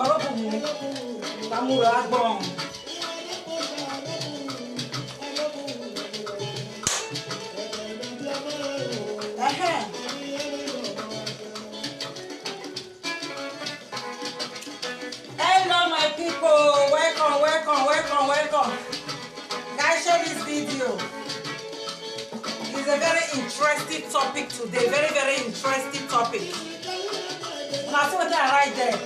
Hello my people, welcome. Guys, share this video. It's a very interesting topic today, very interesting topic. Now see what I write there.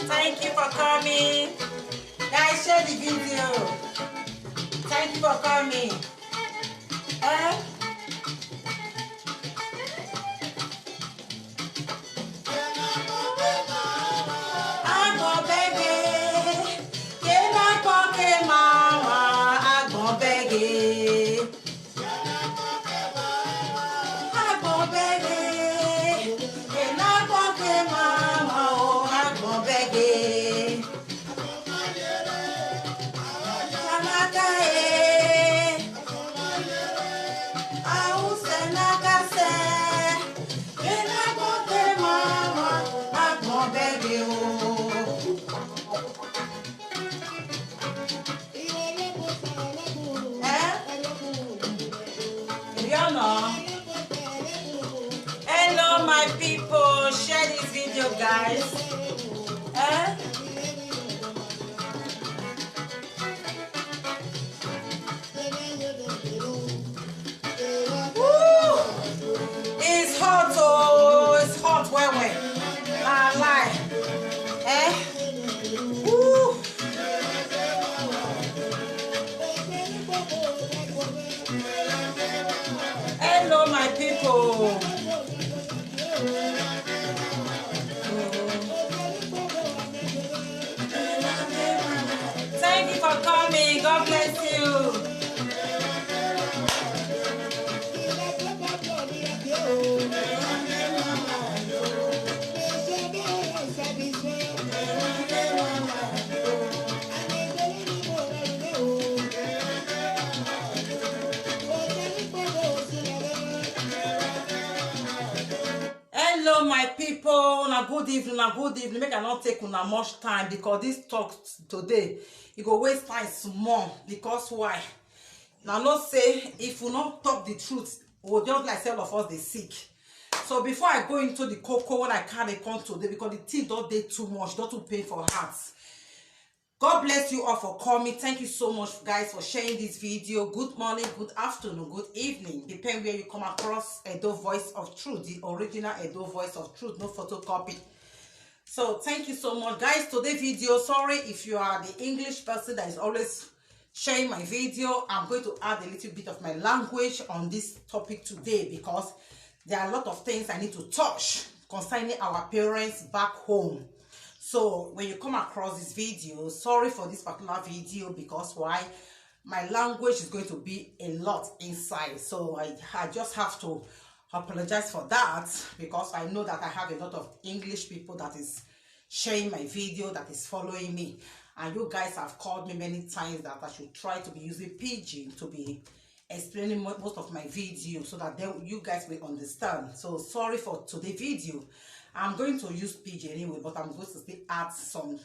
Thank you for coming. Guys, share the video. Thank you for coming. Hello my people, share this video guys. Woo! It's hot, oh, it's hot when I lie. Woo! Hello my people. Thank you for coming. God bless you. Hello my people, na good evening, make I not take una much time because this talk today you go waste time small. Because why? Now not say if we not talk the truth, we'll just like some of us they sick. So before I go into the cocoa when I carry come today, because the thing don't dey too much, don't too pay for hearts. God bless you all for coming. Thank you so much guys for sharing this video. Good morning, good afternoon, good evening, depending where you come across Edo Voice of Truth, the original Edo Voice of Truth, no photocopy. So thank you so much guys. Today's video, sorry if you are the English person that is always sharing my video, I'm going to add a little bit of my language on this topic today because there are a lot of things I need to touch concerning our parents back home. So when you come across this video, sorry for this particular video because why? My language is going to be a lot inside. So I just have to apologize for that because I know that I have a lot of English people that is sharing my video, that is following me. And you guys have called me many times that I should try to be using pidgin to be explaining most of my videos so that you guys will understand. So sorry for today's video. I'm going to use pidgin anyway, but I'm going to still add some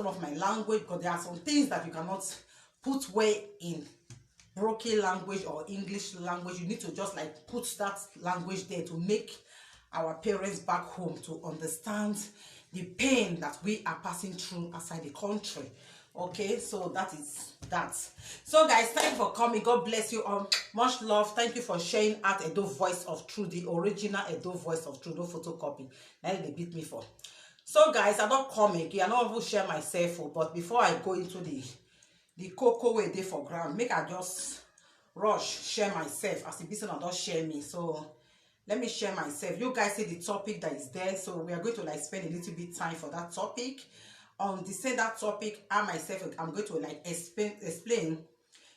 of my language because there are some things that you cannot put way in broken language or English language. You need to just like put that language there to make our parents back home to understand the pain that we are passing through outside the country. Okay, so that is that. So guys, thank you for coming. God bless you all. Much love. Thank you for sharing out Edo Voice of Truth, the original Edo Voice of Truth, no photocopy. Now they beat me for. So guys, I don't come again. I don't even share myself, but before I go into the cocoa way day for ground, make I just rush share myself as the person I don't share me. So let me share myself. You guys see the topic that is there, so we are going to like spend a little bit time for that topic. On the same that topic, I myself, I'm going to like explain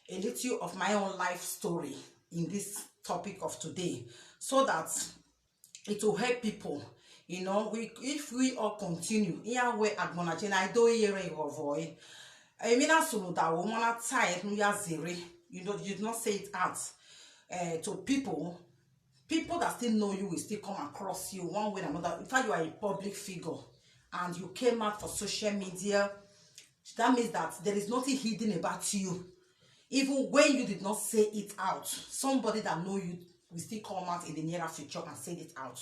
a little of my own life story in this topic of today, so that it will help people. You know, if we all continue, yeah, we acknowledge and I do hear your voice. I mean, I saw that woman outside, you know, you do not say it out to people. People that still know you will still come across you one way or another. In fact, you are a public figure and you came out for social media, that means that there is nothing hidden about you. Even when you did not say it out, somebody that know you will still come out in the near future and say it out.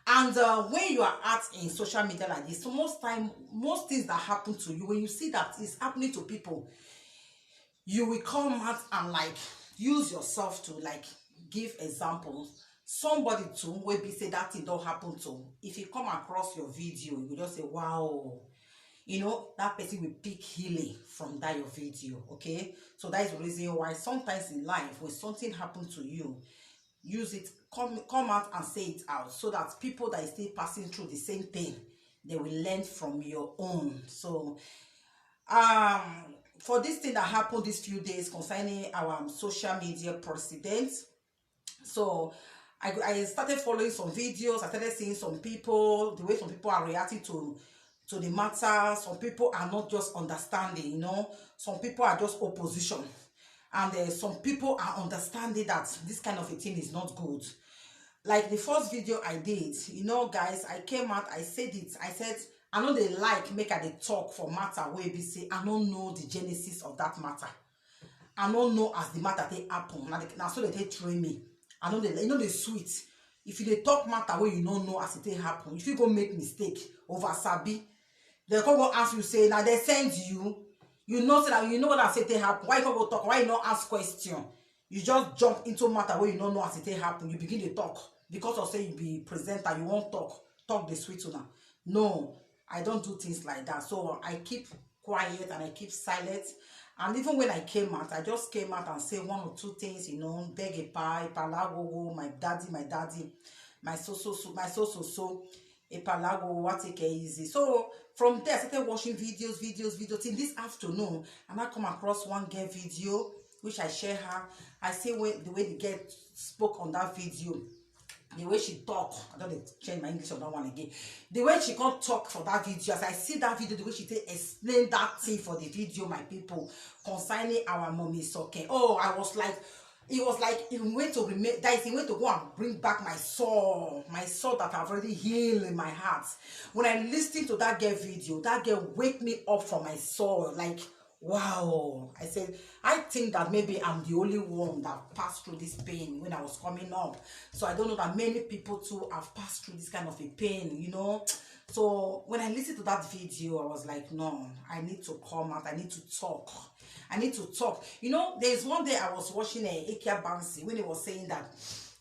And when you are out in social media like this, so most things that happen to you, when you see that it's happening to people, you will come out and like use yourself to like give examples. Somebody too will be say that thing don't happen to. If you come across your video, you will just say, wow, you know, that person will pick healing from that your video. Okay, so that is the reason why sometimes in life when something happens to you, use it, come out and say it out, so that people that is still passing through the same thing, they will learn from your own. So for this thing that happened these few days concerning our social media president, so I started following some videos. I started seeing some people, the way some people are reacting to the matter. Some people are not just understanding, you know. Some people are just opposition. And some people are understanding that this kind of a thing is not good. Like the first video I did, you know, guys, I came out, I said it. I said, I know they like make I dey talk for matter where be say I don't know the genesis of that matter. I don't know as the matter they happen. Now so they train me. I know they, you know, they sweet. If you they talk matter where you don't know as it happen, if you go make mistake over sabi, they come go ask you say now they send you. You know so that you know what I say they happen. Why you come go talk? Why you not ask question? You just jump into matter where you don't know as it happen. You begin to talk because of say you be presenter. You won't talk the sweet una. No, I don't do things like that. So I keep quiet and I keep silent. And even when I came out, I just came out and say one or two things, you know, beg a pie, palago, my daddy, my so, a palago, what take it easy. So from there, I started watching videos. Till this afternoon, and I come across one girl video, which I share her. I see the way the girl spoke on that video. The way she talk, I don't change my English on that one again. The way she can't talk for that video, as I see that video, the way she explain that thing for the video, my people, concerning our mommy socket. Oh, I was like, it was like it went to remain. That is, he went to go and bring back my soul that I've already healed in my heart. When I listened to that girl video, that girl wake me up from my soul, like. Wow, I said, I think that maybe I'm the only one that passed through this pain when I was coming up. So I don't know that many people too have passed through this kind of a pain, you know. So when I listened to that video, I was like, no, I need to come out. I need to talk. You know, there's one day I was watching Ikia Bansi when he was saying that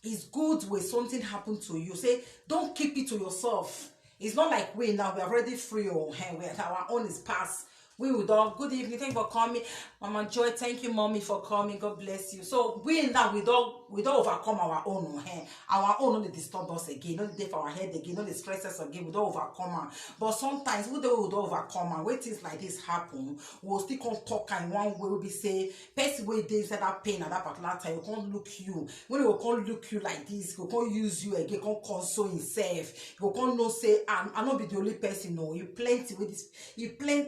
it's good when something happened to you. Say, don't keep it to yourself. It's not like we now, we're already free, or our own is past. We would all good evening, thank you for coming. Mama Joy, thank you, mommy, for coming. God bless you. So we now we don't overcome our own our own only disturb us again, not the day for our head again, not the stress us again, we don't overcome her. But sometimes we don't overcome her. When things like this happen, we'll still can't talk in one way. We'll be say, person way they inside that pain at that particular time, we can't look you. When we can't look you like this, we can't use you again, can't console himself. You can't no say, I'm not be the only person, no. You plenty with this,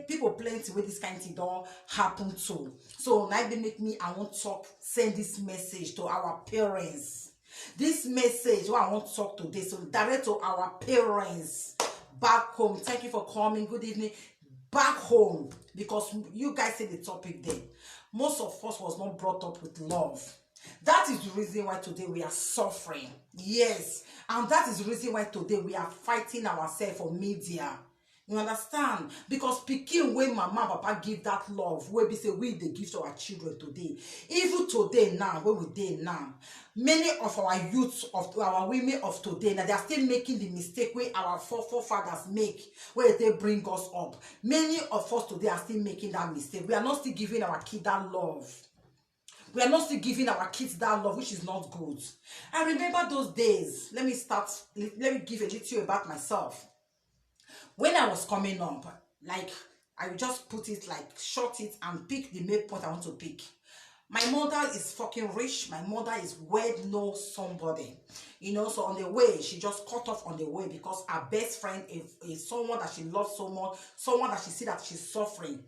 people plenty with this kind of thing don't happen to. So now they make me, I want to talk, send this message to our parents. This message what I want to talk today, so direct to our parents back home. Thank you for coming. Good evening. Back home, because you guys say the topic there. Most of us was not brought up with love. That is the reason why today we are suffering. Yes, and that is the reason why today we are fighting ourselves for media. You understand? Because pikin wey mama and papa give that love, wey be say we dey give to our children today. Even today now, where we dey now, many of our youths, of our women of today, now they are still making the mistake wey our forefathers make, where they bring us up. Many of us today are still making that mistake. We are not still giving our kid that love. We are not still giving our kids that love, which is not good. I remember those days. Let me give a little about myself. When I was coming up, like, I would just put it, like, short it and pick the main point I want to pick. My mother is fucking rich. My mother is well-known somebody. You know, so on the way, she just cut off on the way because her best friend is someone that she loves so much, someone that she see that she's suffering.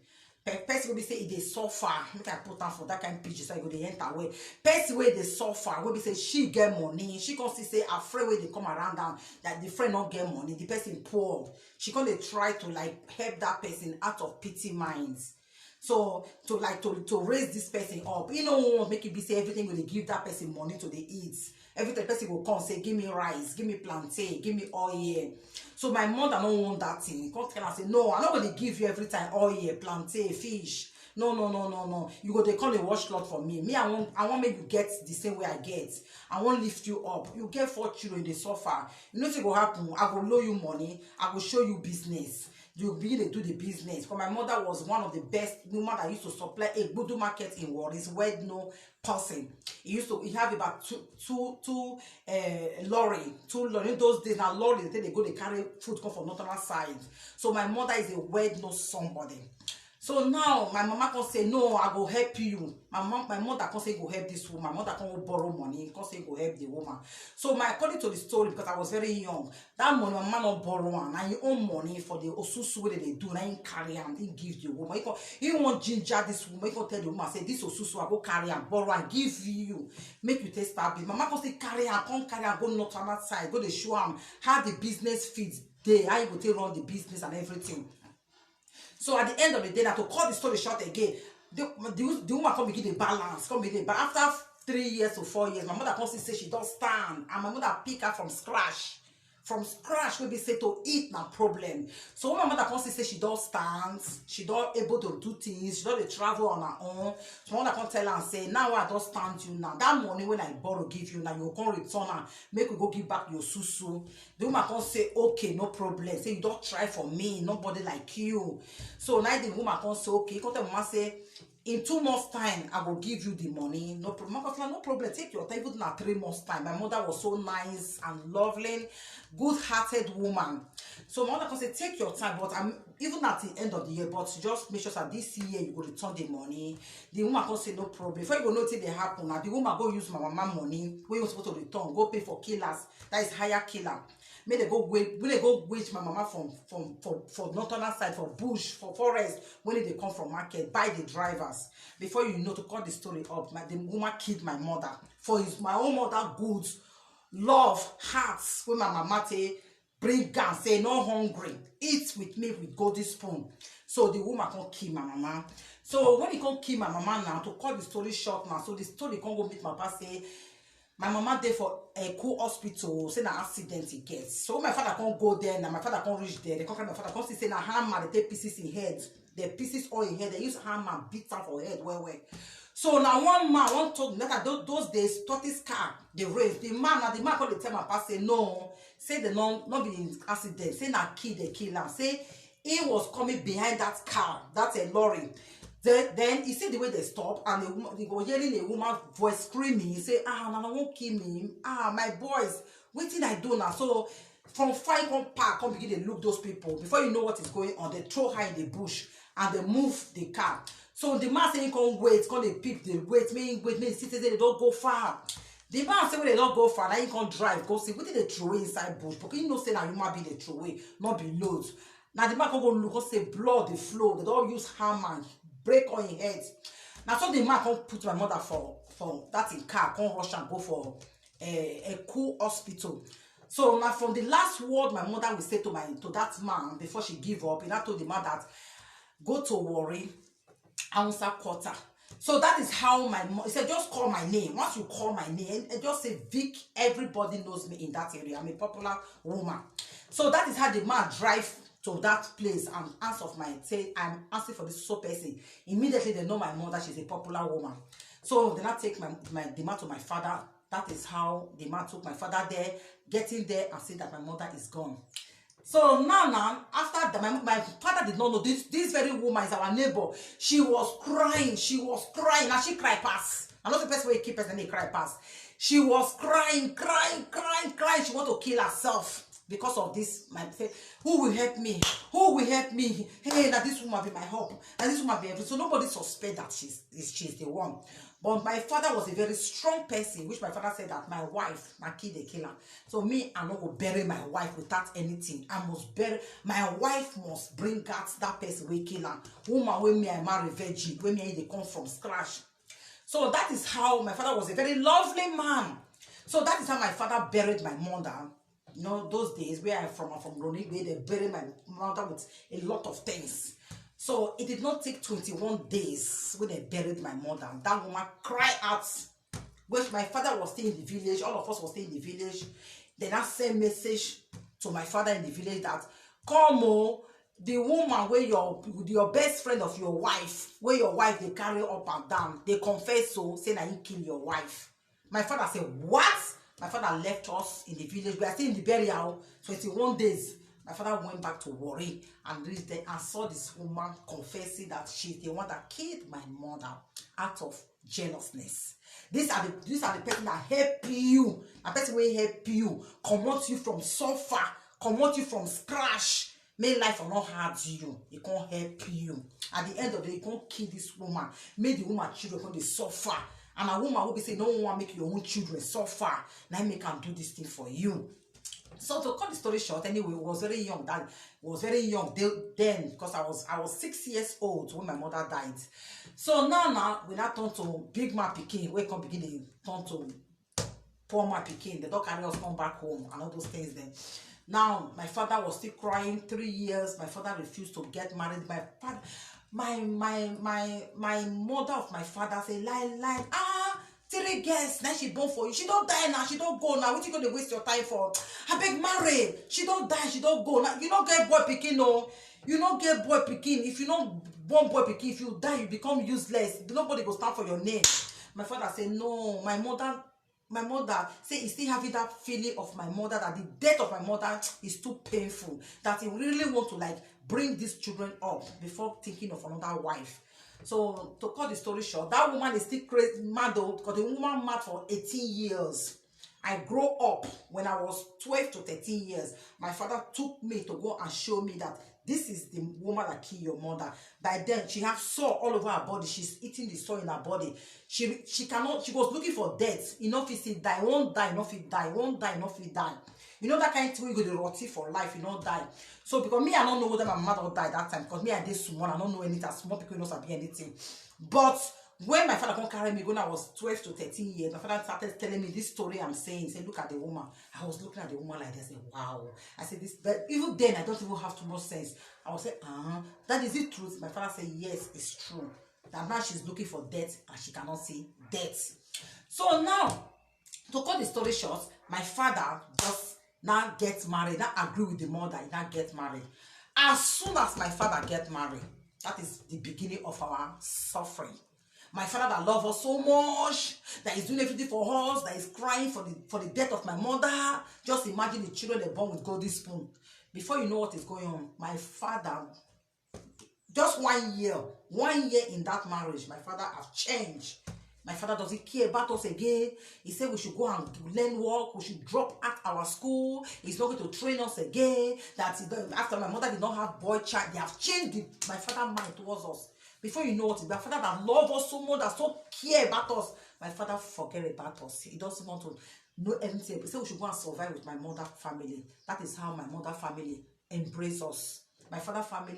Person will be say if they suffer, make I put down for that kind of picture so I go they enter way. Person where they suffer, will be say she get money, she can still say her friend where they come around down that the friend not get money, the person poor. She can they try to like help that person out of pity minds. So to raise this person up, you know, make it be say everything will give that person money to the eat. Every time person will come say, give me rice, give me plantain, give me oil. So my mother don't want that thing. Come tell her say, no, I'm not going to give you every time oil, plantain, fish. No. You go they call a wash cloth for me. Me, I want make you get the same way I get. I won't lift you up. You get 4 children, they suffer. You know what's going to happen? I will loan you money. I will show you business. You begin to do the business. Because my mother was one of the best women that used to supply a good market in Warri. Is well-known person. He have about two lorry. In those days now lorry they go they carry food come from northern side. So my mother is a well-known somebody. So now my mama can say no, I go help you. My mother can say go help this woman. My mother can go borrow money. Can say go help the woman. So according to the story, because I was very young, that money my mama not borrow one. And you own money for the osusu that they do. And you carry and you give the woman. You want ginger this woman. You can tell the woman say this osusu I go carry and borrow and give you. Make you taste that. Mama can say carry and come carry and go not on that side. Go to show them how the business feeds there. How you go take run the business and everything. So at the end of the day, now to cut the story short again, the woman come begin the balance, but after 3 years to 4 years, my mother come say she don't stand, and my mother pick her from scratch. From scratch, we be say to eat na problem. So when my mother come say she don't stand, she don't able to do things, she don't travel on her own. So my mother come tell her and say, now I don't stand you now. That money when I borrow give you now, you come return her, make we go give back your susu. The woman come say, okay, no problem. Say you don't try for me, nobody like you. So now the woman come say, okay, come tell mama say, in 2 months time I will give you the money. No problem. No problem, take your time. Even at 3 months time, my mother was so nice and lovely, good-hearted woman. So my mother can say take your time, but I'm even at the end of the year, but just make sure that this year you go return the money. The woman can say no problem. Before you go know till they happen, now the woman go use my mama money where you supposed to return, go pay for killers, that is higher killer. May they go wait my mama for northern side, for bush, for forest, when they come from market, buy the drivers. Before you know, to cut the story up, the woman killed my mother. For my own mother goods, love, hearts, when my mama bring gun, say no hungry, eat with me with golden spoon. So the woman can't kill my mama. So when he can't kill my mama now, to cut the story short now, so the story can't go meet my papa say, my mama there for a hospital, say na accident he gets. So my father can't go there, now my father can't reach there. They can't my father can't say na hammer, they take pieces in head. The pieces all in head, they use hammer beat her for head well. So now one man, one told that those days, tortoise car, they raised. The man called the tell my papa say no, say they not be in accident, say na kill the killer. Say he was coming behind that car, that's a lorry. Then he see the way they stop and they go hearing a woman's voice screaming. He say, Nana won't kill me. My boys, what did I do now? So from fire come park, come begin to look those people. Before you know what is going on, they throw her in the bush and they move the car. So the man say he can't wait, can't they pick the wait, me citizens they don't go far. The man say when they don't go far, now he can't drive, go see what did they throw away inside bush. Because you know say now you might be the throw away, not be loads. Now the man can go look and say blood, the flow, they don't use hammer. Break on your head. Now so the man can't put my mother for that in car, can't rush and go for a cool hospital. So now from the last word my mother will say to that man before she give up, and I told the man that go to Warri, answer quarter. So that is how my mom, he said, just call my name. Once you call my name, and just say Vic, everybody knows me in that area. I'm a popular woman. So that is how the man drive to that place and ask of my, say I'm asking for this so person, immediately they know my mother, she's a popular woman. So then I take the man to my father. That is how the man took my father there, getting there and see that my mother is gone. So now, after that, my father did not know this very woman is our neighbor. She was crying, and she cried past. I'm not the person where you keep person they cry past. She was crying. She want to kill herself because of this. My who will help me? Who will help me? Hey, that this woman be my help. And this woman be everything. So nobody suspect that she's the one. But my father was a very strong person, which my father said that my wife, my kid, the killer. So me, I'm not going to bury my wife without anything. I must bury, my wife must bring out that person we kill her. Woman, when me I marry virgin, when me they come from scratch. So that is how my father was a very lovely man. So that is how my father buried my mother. You know, those days where I'm from Roni, where they buried my mother with a lot of things. So it did not take 21 days when they buried my mother. That woman cried out, which my father was still in the village. All of us were still in the village. Then I sent message to my father in the village that, come on, the woman where your best friend of your wife, where your wife they carry up and down, they confess so, saying that you kill your wife. My father said, what? My father left us in the village. We are still in the burial, 21 days. My father went back to Warri and reached there and saw this woman confessing that she's the one that killed my mother out of jealousness. These are the person that help you. A person will help you, convert you from suffer, convert you from scratch. May life will not hurt you. It can't help you. At the end of the day, you can't kill this woman. Make the woman children when they suffer. And a woman will be saying, no one make your own children suffer. Now make can do this thing for you. So to cut the story short, anyway, was very young. That was very young then because I was 6 years old when my mother died. So now we now turn to big man pikin. We come begin to turn to poor man pikin. They don't carry us come back home and all those things then. Now my father was still crying 3 years. My father refused to get married. My father, my mother of my father say lie. 3 girls, now she born for you. She don't die now, she don't go now. What you gonna waste your time for? I beg marry. She don't die, she don't go. Now you don't get boy picking, no. You don't get boy picking. If you don't born boy picking, if you die, you become useless. Nobody go stand for your name. My father said, no, my mother say he still having that feeling of my mother, that the death of my mother is too painful, that he really want to like bring these children up before thinking of another wife. So to cut the story short, that woman is still crazy mad though, because the woman mad for 18 years. I grew up when I was 12 to 13 years. My father took me to go and show me that this is the woman that killed your mother. By then, she has sore all over her body. She's eating the sore in her body. She was looking for death. Enough if she die, won't die, enough if die, won't die, enough if die. You know that kind of thing, you go to rotty for life, you don't die. So because me, I don't know whether my mother died that time, because me, I did small, I don't know anything, small people don't sabi anything. But when my father come carry me, when I was 12 to 13 years, my father started telling me this story I'm saying. He said, look at the woman. I was looking at the woman like this. I said, wow. I said, this, but even then, I don't even have too much sense. I was saying, that is it truth? My father said, yes, it's true. That now she's looking for death and she cannot see death. So now, to cut the story short, my father just now gets married, now agree with the mother, he now gets married. As soon as my father gets married, that is the beginning of our suffering. My father that loves us so much, that is doing everything for us, that is crying for the death of my mother. Just imagine the children they born with golden spoon. Before you know what is going on, my father, just 1 year in that marriage, my father has changed. My father doesn't care about us again. He said we should go and learn work. We should drop at our school. He's not going to train us again. That after my mother did not have boy child, they have changed my father's mind towards us. Before you know what, my father that loves us so much, that so care about us, my father forget about us. He doesn't want to know anything. He said we should go and survive with my mother family. That is how my mother family embrace us. My father family,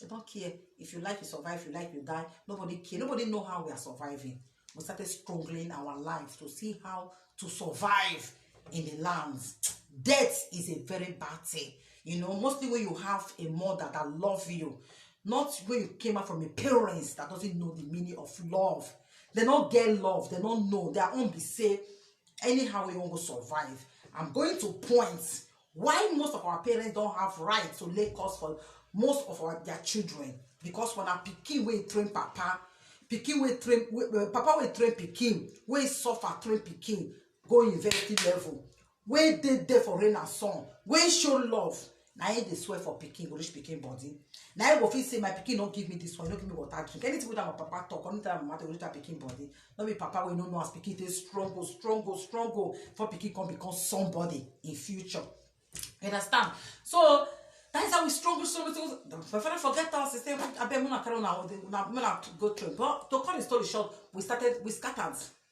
they don't care. If you like, you survive. If you like, you die. Nobody care. Nobody know how we are surviving. We started struggling our lives to see how to survive in the lands. Death is a very bad thing. You know, mostly when you have a mother that loves you, not when you came out from a parents that doesn't know the meaning of love. They don't get love. They don't know. Their own be say, anyhow we want to survive. I'm going to point Why most of our parents don't have right to lay cost for most of their children? Because when a pikin wey train papa, pikin wey train papa wey train pikin, wey suffer train pikin go university level, wey dey there for rain and sun, wey show love, na him dey swear for pikin go reach pikin body. Na him go fit say my pikin no give me this one, no give me water drink. Anything wey that my papa talk, anytime my mama go reach that pikin body. No be papa wey no know as pikin dey strong for pikin come become somebody in future. You understand? So that is how we struggle. My father forget us. He said, I bet Muna carry on go through. But to cut the story short, we scattered.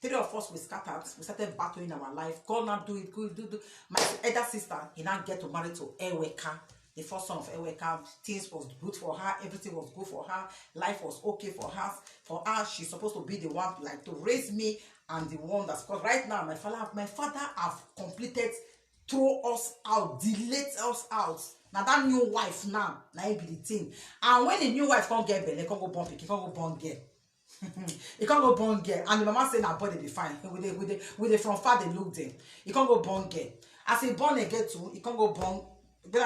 3 of us, we scattered. We started battling our life. God now do it, good, do. My elder sister, he now get to marry to Eweka, the first son of Eweka. Things was good for her. Everything was good for her. Life was okay for her. For her, she's supposed to be the one like to raise me and the one that's because right now my father have completed, throw us out, delete us out. Now that new wife now, be the thing. And when the new wife can't get belly, can't go born pick, can't go born girl. He can't go born girl. And the mama say, "Now body be fine." With the from far they look them. He can't go born girl. As he born again too, he can't go born.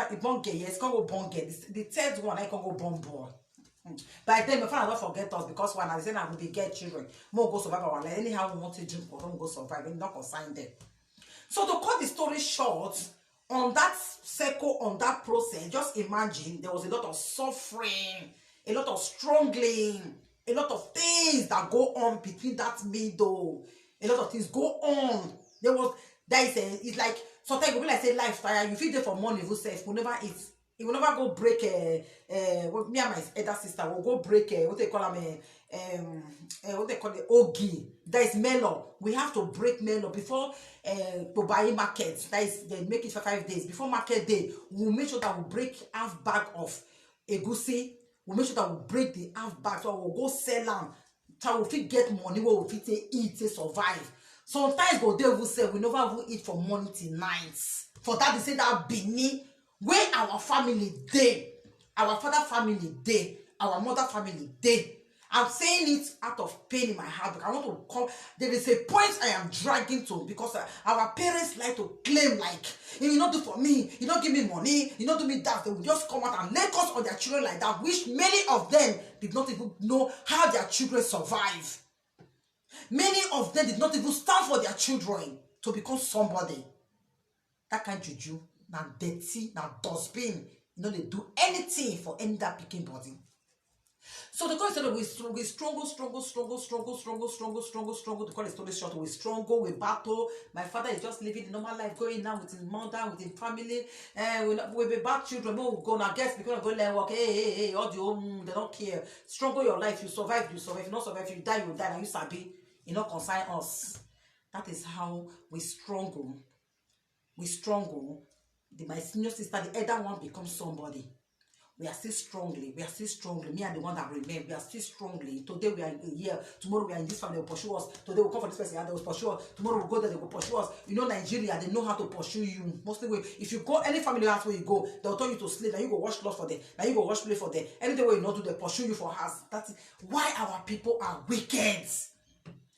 He born girl, yes, can't go born girl. The third one, I can't go born boy. By then, my father don't forget us because when I say I will be get children, more go survive our life. Anyhow, we want to drink, or don't go survive. We not consign them. So to cut the story short, on that circle, on that process, just imagine there was a lot of suffering, a lot of struggling, a lot of things that go on between that middle. A lot of things go on. It's like sometimes people like say lifestyle. You feel there for money, you say you never eat. You will never go break me and my elder sister will go break what they call them what they call the ogi. That is melon. We have to break melon before to buy market. That is they make it for 5 days. Before market day, we'll make sure that we break half bag of egusi. We'll make sure that we break the half bag so we'll go sell them. So we'll fit get money where we'll fit eat, survive. Sometimes go there we say we never will eat from morning till night. For that they say that Bini. Where our family day, our father family day, our mother family day. I'm saying it out of pain in my heart because I want to come. There is a point I am dragging to because our parents like to claim like, you not do for me, you don't give me money, you don't do me that. They will just come out and lay us on their children like that, which many of them did not even know how their children survive. Many of them did not even stand for their children to become somebody. That kind of juju. Now dirty, now dustbin. You know they do anything for any that picking body. So the story we struggle. To call the story short, we struggle, we battle. My father is just living the normal life, going now with his mother, with his family. We be bad children, we go now guess because go learn work. Hey, all the they don't care. Struggle your life, you survive. If you not survive, you die. And you sabi, you not consign us. That is how we struggle. We struggle. My senior sister, the elder one, becomes somebody. We are still strongly. Me and the one that remain, we are still strongly. Today we are here. Tomorrow we are in this family. They will pursue us. Today we come for this person and they will pursue us. Tomorrow we go there. They will pursue us. You know Nigeria, they know how to pursue you. Mostly, if you go any family house where you go, they will tell you to sleep. Now you go wash clothes for them. Now you go wash play for them. Anything where you not do, they pursue you for house. That's why our people are wicked.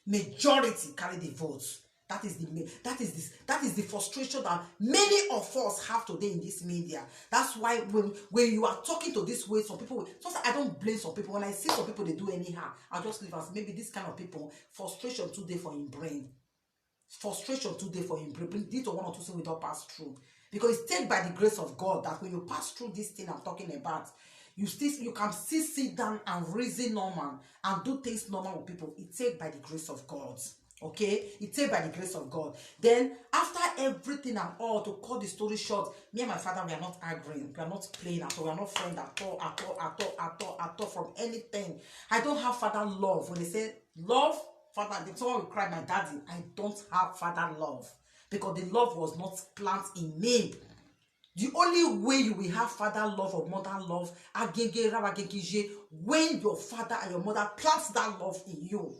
Majority carry the votes. That is the frustration that many of us have today in this media. That's why when you are talking to this way, some people, I don't blame some people. When I see some people they do anyhow, I just leave as maybe this kind of people, frustration today for him brain. Frustration today for him brain. This or one or two things we don't pass through. Because it's taken by the grace of God that when you pass through this thing I'm talking about, you can still sit down and reason normal and do things normal with people. It's taken by the grace of God. Okay, it's by the grace of God. Then after everything and all, to cut the story short, me and my father, we are not arguing, we are not playing at all, we are not friends at all from anything. I don't have father love. When they say love, father, someone will cry, my daddy. I don't have father love because the love was not planted in me. The only way you will have father love or mother love, when your father and your mother plants that love in you,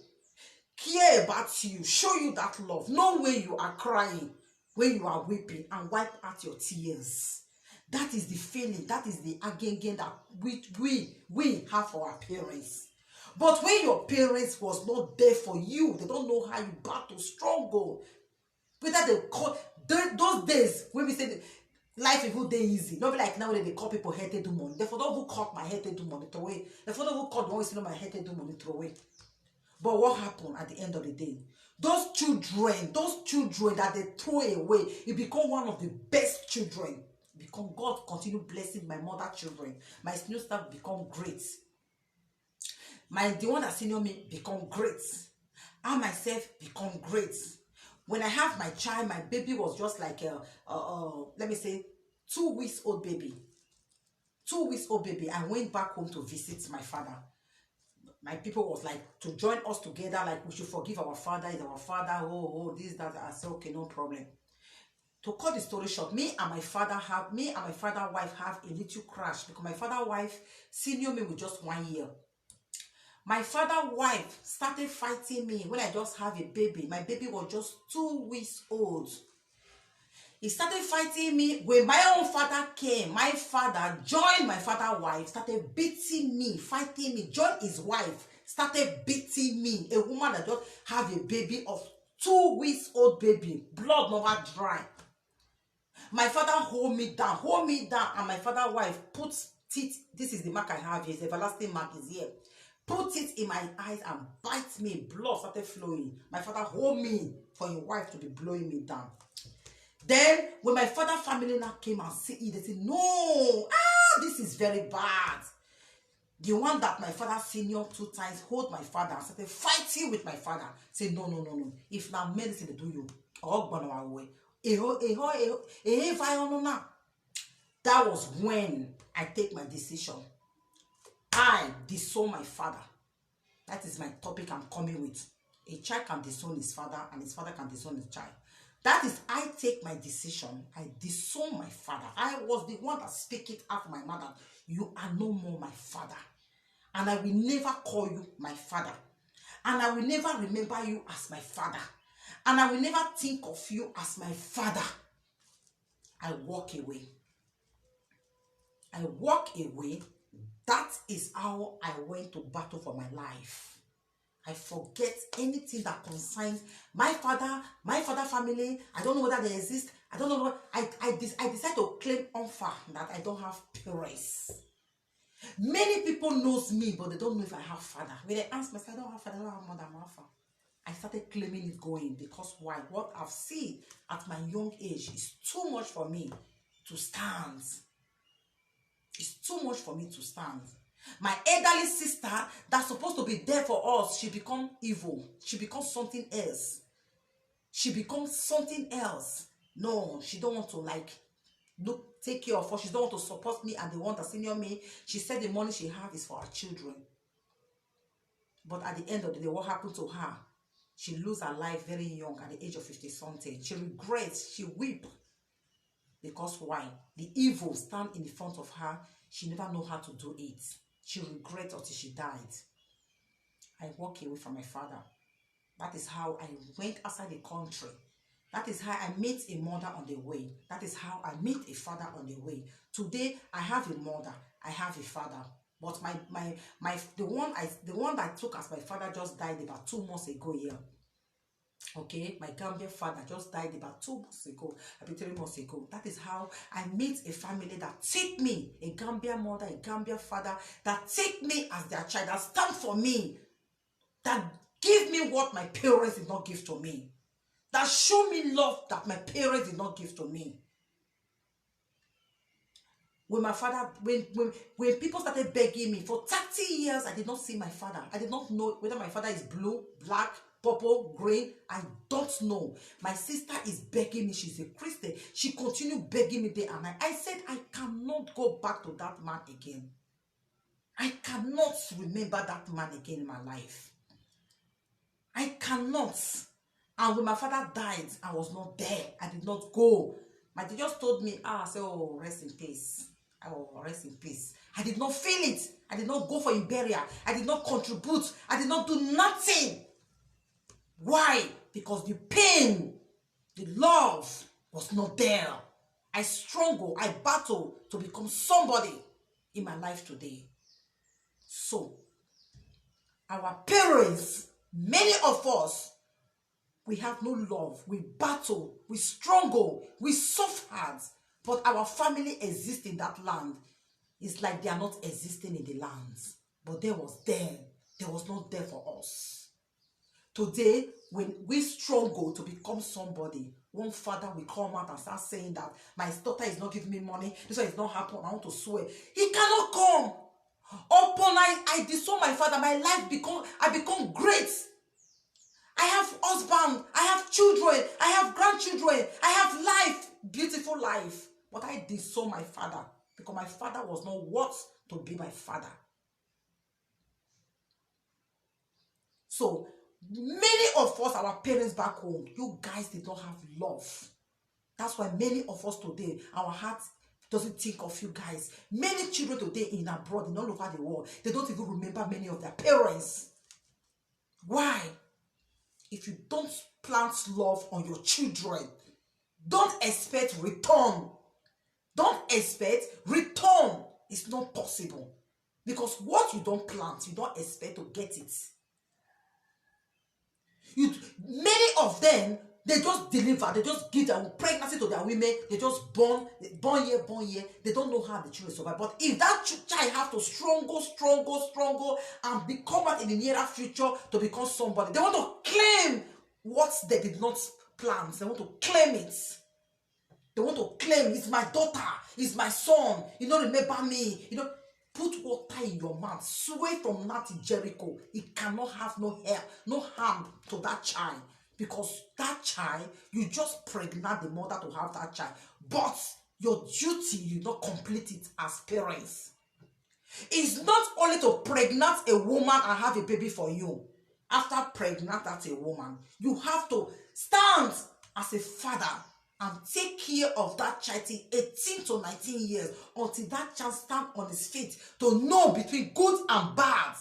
care about you, show you that love. No way you are crying when you are weeping and wipe out your tears. That is the feeling, that is the again that we have for our parents. But when your parents was not there for you, they don't know how you battle, struggle. Whether they call those days when we say Life even dey easy. Not be like now when they call people head do money. Therefore, don't even cut my head do money throw away. Therefore, don't even cut the one you my head do money throw away. But what happened at the end of the day? Those children that they throw away, it become one of the best children. Become God continue blessing my mother children. My new staff become great. The one that senior me become great. I myself become great. When I have my child, my baby was just like let me say 2 weeks old baby. 2 weeks old baby. I went back home to visit my father. My people was like to join us together, like we should forgive our father. Is our father? Oh, this, that. I said, okay, no problem. To cut the story short, me and my father wife have a little crash because my father wife senior me with just 1 year. My father wife started fighting me when I just have a baby. My baby was just 2 weeks old. He started fighting me. When my own father came, my father joined my father's wife, started beating me, fighting me, joined his wife, started beating me. A woman that just have a baby of 2 weeks old baby, blood never dry. My father hold me down, and my father's wife put teeth. This is the mark I have here, the everlasting mark is here. Put it in my eyes and bite me. Blood started flowing. My father hold me for his wife to be blowing me down. Then, when my father family now came and see it, they said, no, this is very bad. The one that my father senior 2 times hold my father and started fighting with my father. Say, no. If now medicine they do you, that was when I take my decision. I disown my father. That is my topic I'm coming with. A child can disown his father and his father can disown his child. That is, I take my decision. I disown my father. I was the one that speak it out of my mother. You are no more my father. And I will never call you my father. And I will never remember you as my father. And I will never think of you as my father. I walk away. That is how I went to battle for my life. I forget anything that concerns my father family. I don't know whether they exist. I don't know what I decide to claim unfair that I don't have parents. Many people knows me, but they don't know if I have father. When they ask me, I don't have father, I don't have mother, I'm alpha. I started claiming it going because why? What I've seen at my young age is too much for me to stand. It's too much for me to stand. My elderly sister that's supposed to be there for us, she become evil. She becomes something else. No, she don't want to take care of us. She don't want to support me and the one that senior me. She said the money she have is for her children. But at the end of the day, what happened to her? She lose her life very young at the age of 50-something. She regrets, she weep. Because why? The evil stand in the front of her. She never know how to do it. She regrets until she died. I walk away from my father. That is how I went outside the country. That is how I met a mother on the way. That is how I met a father on the way. Today, I have a mother. I have a father. But the one that took as my father just died about 2 months ago here. Okay, my Gambian father just died about 2 months ago, about 3 months ago. That is how I meet a family that take me, a Gambian mother, a Gambian father, that take me as their child, that stand for me, that give me what my parents did not give to me, that show me love that my parents did not give to me. When my father, when people started begging me, for 30 years, I did not see my father. I did not know whether my father is blue, black, purple, green. I don't know. My sister is begging me. She's a Christian. She continued begging me day and night. I said, I cannot go back to that man again. I cannot remember that man again in my life. I cannot. And when my father died, I was not there. I did not go. My dad just told me, I said, oh, rest in peace. Oh, rest in peace. I did not feel it. I did not go for his burial. I did not contribute. I did not do nothing. Why? Because the pain, the love was not there. I struggle, I battle to become somebody in my life today. So, our parents, many of us, we have no love. We battle, we struggle, we suffer. But our family exists in that land. It's like they are not existing in the lands. But there was them. There was not there for us. Today, when we struggle to become somebody, one father will come out and start saying that my daughter is not giving me money, this one is not happening, I want to swear. He cannot come. Upon I disown my father, my life I become great. I have husband, I have children, I have grandchildren, I have life, beautiful life. But I disown my father because my father was not worth to be my father. So, many of us, our parents back home, you guys did not have love. That's why many of us today, our heart doesn't think of you guys. Many children today in abroad, in all over the world, they don't even remember many of their parents. Why? If you don't plant love on your children, don't expect return. Don't expect return. It's not possible. Because what you don't plant, you don't expect to get it. Many of them, they just deliver, they just give their pregnancy to their women, they just born here, they don't know how the children survive. But if that child have to struggle, and become out in the nearer future to become somebody, they want to claim what they did not plant. They want to claim it. They want to claim, it's my daughter, it's my son, you don't remember me, you know. Put water in your mouth. Swear from now to Jericho. It cannot have no harm to that child. Because that child, you just pregnant the mother to have that child. But your duty, you don't complete it as parents. It's not only to pregnant a woman and have a baby for you. After pregnant as a woman, you have to stand as a father and take care of that child till 18 to 19 years until that child stand on his feet to know between good and bad.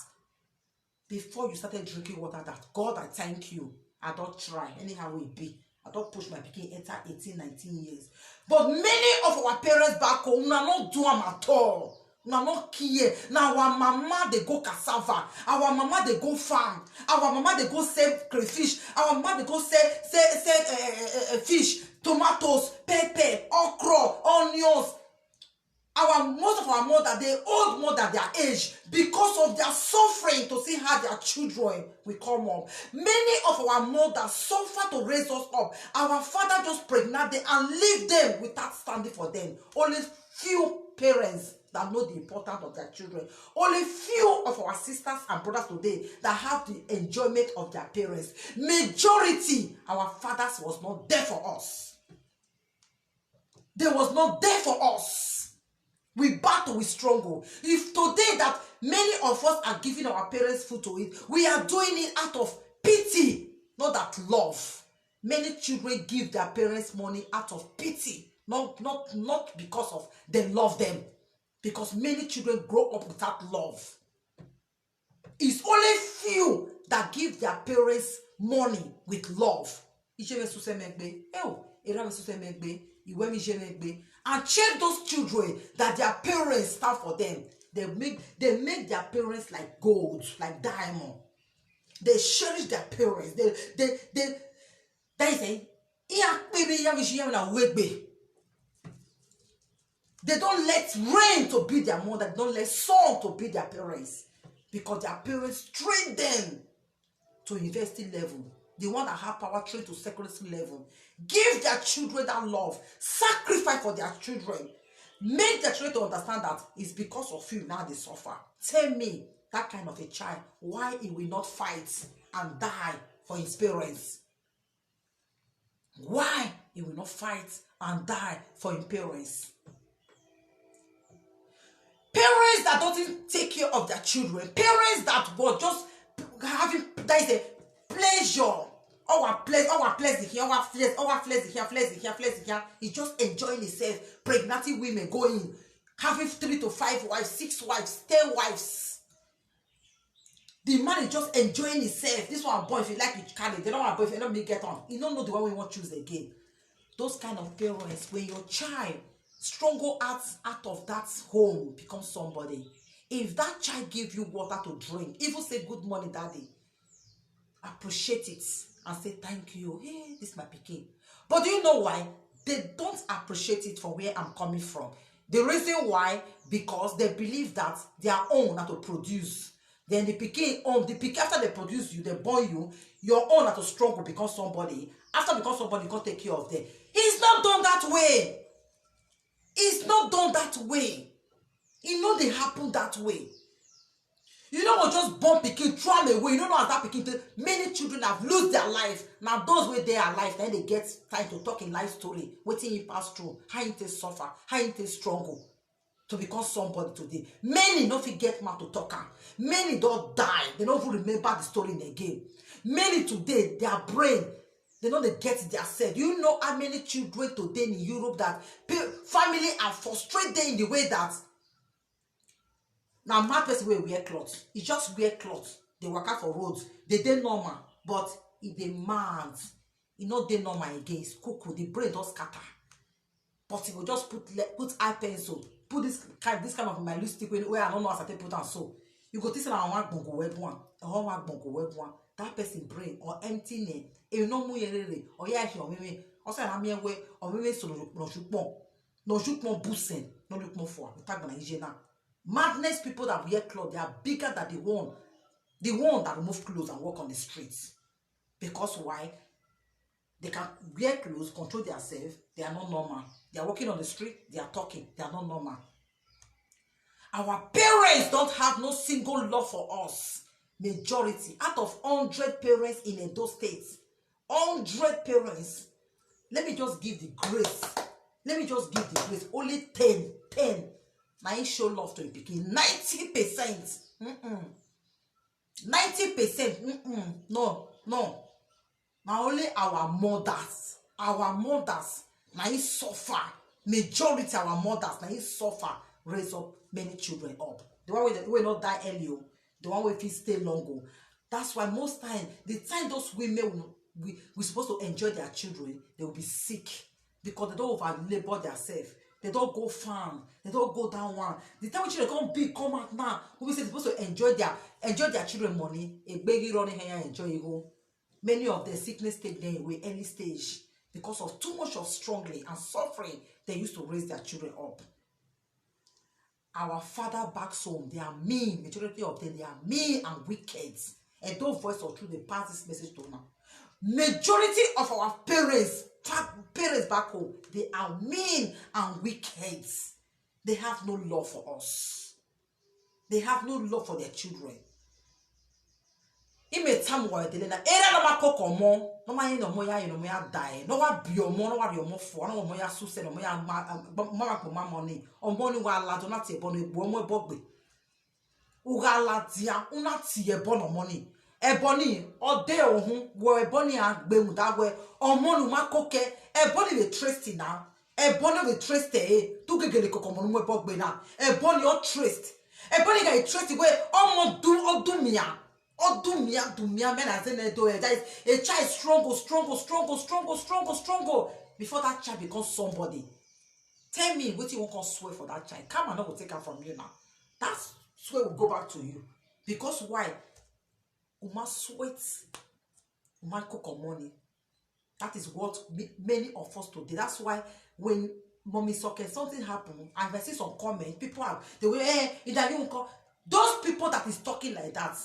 Before you started drinking water, that God, I thank you. I don't try. Anyhow it be. I don't push my pikin enter 18, 19 years. But many of our parents back home, we are not doing at all. We are not care. Now our mama, they go cassava. Our mama, they go farm. Our mama, they go sell crayfish. Our mama, they go sell fish, tomatoes, pepper, okra, onions. Most of our mother, they old more than their age because of their suffering to see how their children will come up. Many of our mothers suffer to raise us up. Our father just pregnant them and leave them without standing for them. Only few parents that know the importance of their children. Only few of our sisters and brothers today that have the enjoyment of their parents. Majority, our fathers was not there for us. They was not there for us. We battle, we struggle. If today that many of us are giving our parents food to eat, we are doing it out of pity, not that love. Many children give their parents money out of pity, not because of they love them. Because many children grow up without love. It's only few that give their parents money with love. And check those children that their parents stand for them. They make their parents like gold, like diamond. They cherish their parents. They say, they don't let rain to be their mother. They don't let sun to be their parents. Because their parents train them to university level. The one that have power train to secondary level. Give their children that love. Sacrifice for their children. Make their children to understand that it's because of you now they suffer. Tell me, that kind of a child, why he will not fight and die for his parents? Why he will not fight and die for his parents? Parents that don't take care of their children. Parents that were just having, that is a pleasure. Our pleasure here. He's just enjoying himself. Pregnant women going, having 3 to 5 wives, 6 wives, 10 wives. The man is just enjoying himself. This one boy, if you like, you carry. They don't want a boy, if you don't make get on. You don't know the one we want to choose again. Those kind of parents, when your child struggle out of that home, become somebody. If that child give you water to drink, even say good morning, daddy, appreciate it and say thank you. Hey, this is my pikin. But do you know why? they don't appreciate it from where I'm coming from. The reason why, because they believe that their own are to produce. Then the pikin own, the pikin after they produce you, they born you, your own are to struggle become somebody. After become somebody, you can't take care of them. It's not done that way. It's not done that way. It know they happen that way. You don't want just born pikin, throw them away. You don't know as that pikin. Many children have lost their life. Now those way they are alive, then they get time to talk in life story. Waiting he pass through, how he suffer, how he struggle to become somebody today. Many don't get mouth to talk. Many don't die. They don't even remember the story in again. Many today, their brain, they know they get their self. You know how many children today in Europe that family are frustrated in the way that now mad person wey wear cloth, e just wear cloth, dey waka for roads, they dey normal, but e dey mad, e no dey normal again. It's cuckoo, the brain don scatter. But e go just put eye pencil, put this kind of my lipstick wey I don't know as I take put am so. You go think say na one gbongo webuan, one gbongo webuan. That person brain or empty name, e no mu yerere, or ya he omeme, also na me we omeme so no jupon busen, no jupon for. We tag na ije na. Madness people that wear clothes, they are bigger than the one that remove clothes and walk on the streets. Because why? They can wear clothes, control themselves, they are not normal. They are walking on the street, they are talking, they are not normal. Our parents don't have no single love for us. Majority, out of 100 parents in Edo State, 100 parents, let me just give the grace. Let me just give the grace. Only 10. Now he show love to a pikin. 90%. 90%. No. Now only our mothers. Now he suffer. Majority our mothers. Now he suffer. Raise up many children up. The one we not die early. The one we feel stay longer. That's why most time, the time those women we supposed to enjoy their children, they will be sick because they don't over labor themselves. They don't go farm. They don't go down one. The time when children come big, come out now. We say they're supposed to enjoy their children money. A baby running here enjoy it home. Many of their sickness take them away early stage because of too much of struggling and suffering they used to raise their children up. Our father back home, they are mean. Majority of them, they are mean and wicked. And don't voice or truth, they pass this message to now. Majority of our parents back home, they are mean and wicked. They have no love for us. They have no love for their children. Ime time wa dele na era no makoko mo no ma yin no mo ya die no wa biomo no wa biomo fo no mo ya suse no mo ya mama ko mama ni omo ni wa la do na ti ebo no egbu omo ebo gbe uga la dia una ti ebo no mo ni ebo ni ode ohun wo ebo ni agbe mu da we omo nu makoke ebo ni be trust na ebo ni be trust tu gegele kokko mo nu ebo gbe na ebo ni o trust ebo ni ga trust we omo du odumia Odumia men as in a child struggle before that child becomes somebody. Tell me what you won't swear for that child. Come and I will take her from you now. That swear will go back to you. Because why? Uma sweat, Uma cook on money. That is what many of us today. That's why when mommy soccer something happen, and I see some comments, people have they will those people that is talking like that.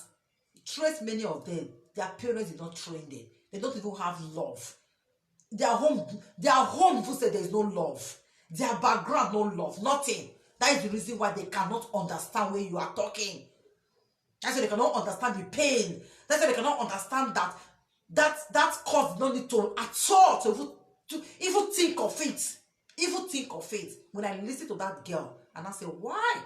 Trace many of them, their parents did not train them. They don't even have love. Their home who said there is no love. Their background, no love, nothing. That is the reason why they cannot understand when you are talking. That's why they cannot understand the pain. That's why they cannot understand that cause no need to at all to even think of it. Even think of it. When I listen to that girl and I say, why?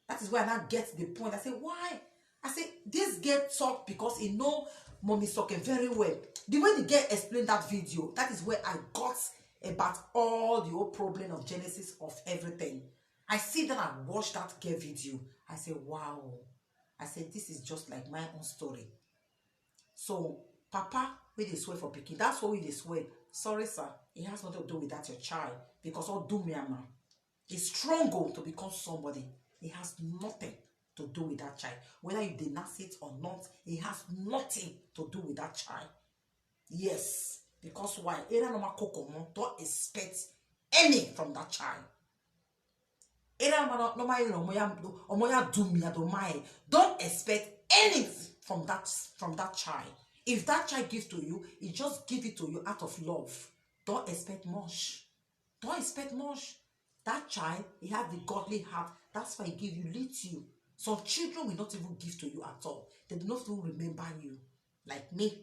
That is why I now get the point. I say, why? I say, this girl talk because he know mommy talking very well. The way the girl explained that video, that is where I got about all the whole problem of genesis of everything. I see that I watched that girl video. I say, wow. I said, this is just like my own story. So, Papa, we they swear for picking. That's what we they swear. Sorry, sir. It has nothing to do with that your child. Because all do me, man. It's struggle to become somebody. It has nothing to do with that child. Whether you denounce it or not, it has nothing to do with that child. Yes. Because why? Don't expect any from that child. Don't expect anything from that child. If that child gives to you, it just give it to you out of love. Don't expect much. Don't expect much. That child, he has the godly heart. That's why he give you, lead you. Some children will not even give to you at all. They do not even remember you. Like me.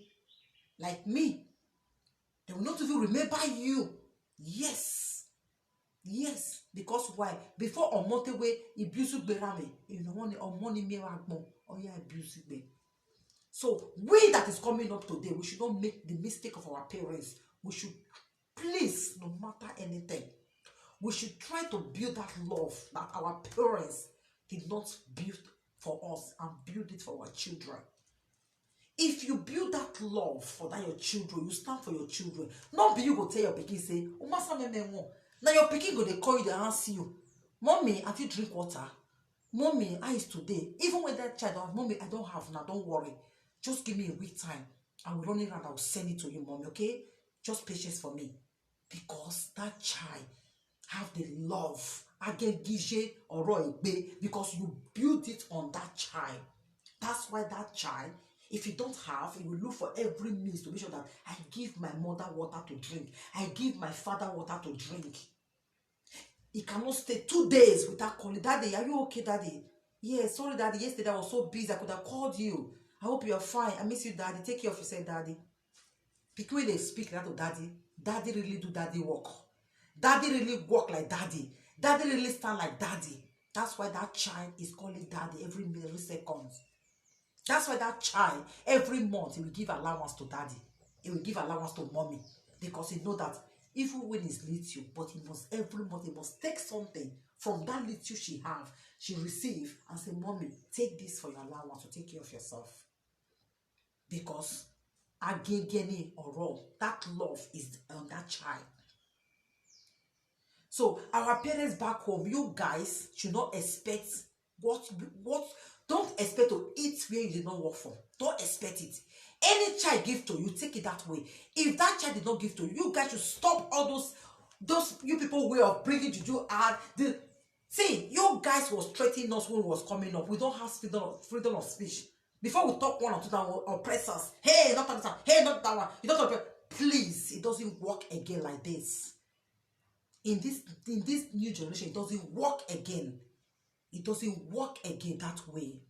Like me. They will not even remember you. Yes. Yes. Because why? Before Omontewe, abuse berame. You know, money me or yeah, abuse be. So we that is coming up today, we should not make the mistake of our parents. We should please, no matter anything, we should try to build that love that our parents did not build for us and build it for our children. If you build that love for that your children, you stand for your children. Not be you go tell your pikin say, now your pikin go they call you, they ask you, Mommy, have you drink water? Mommy, how is today? Even when that child, Mommy, I don't have now, don't worry. Just give me a week time. I will run it around, I will send it to you, Mommy, okay? Just patience for me. Because that child have the love. Because you build it on that child. That's why that child, if you don't have, you will look for every means to make sure that I give my mother water to drink. I give my father water to drink. He cannot stay 2 days without calling, Daddy, are you okay, Daddy? Yeah, sorry, Daddy. Yesterday I was so busy, I could have called you. I hope you're fine. I miss you, Daddy. Take care of yourself, Daddy. Because when they speak that to Daddy, Daddy really do Daddy work. Daddy really walk like Daddy. Daddy really stand like Daddy. That's why that child is calling Daddy every minute, every second. That's why that child, every month, he will give allowance to Daddy. He will give allowance to Mommy. Because he know that even when he's little, but he must every month, he must take something from that little she receive and say, Mommy, take this for your allowance to take care of yourself. Because agegeni or that love is on that child. So our parents back home, you guys should not expect what don't expect to eat where you did not work for. Don't expect it. Any child give to you, take it that way. If that child did not give to you, you guys should stop all those you people way of bringing juju out. See, you guys was threatening us when we was coming up. We don't have freedom of speech. Before we talk one or two that will oppress us. Hey, not that one. Hey, not that one. You don't please, it doesn't work again like this. In this new generation, it doesn't work again. It doesn't work again that way.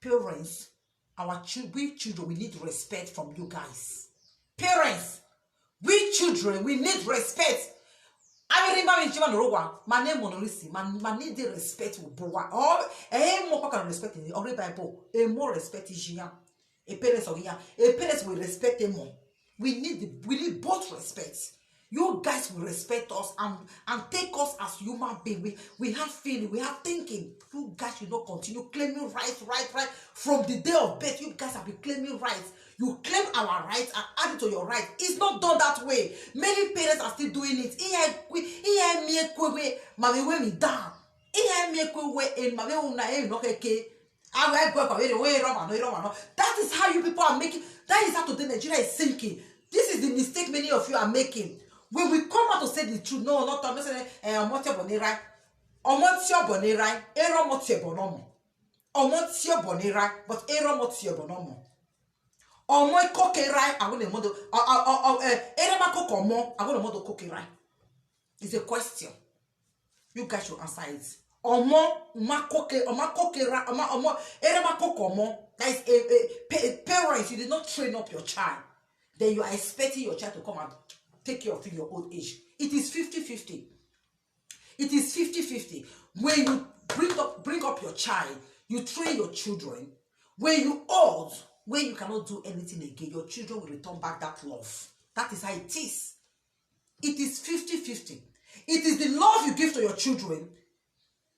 Parents, we children, we need respect from you guys. Parents, we children, we need respect. I remember my name monorisi, my need the respect with boa. Oh, more can respect in the Bible. More respect is here. A parents of here. A parents will respect them more. We need both respect. You guys will respect us and take us as human beings. We have feeling, we have thinking. You guys should not continue claiming rights. From the day of birth, you guys have been claiming rights. You claim our rights and add it to your rights. It's not done that way. Many parents are still doing it. That is how you people are making. That is how today Nigeria is sinking. This is the mistake many of you are making. When we come out to say the truth, no, not to say, Omotio Bonirai, Ero Motio Bonomo. Omotio Bonirai, but Ero Motio Bonomo. Omoy Kokerai, I want a model, Erema Kokomo, I want a model Kokerai. It's a question. You guys should answer it. Omo, Makokera, Omo, Erema Kokomo. That is a parents, you did not train up your child. Then you are expecting your child to come and take care of you in your old age. It is 50-50. It is 50-50. When you bring up your child, you train your children. When you old, when you cannot do anything again, your children will return back that love. That is how it is. It is 50-50. It is the love you give to your children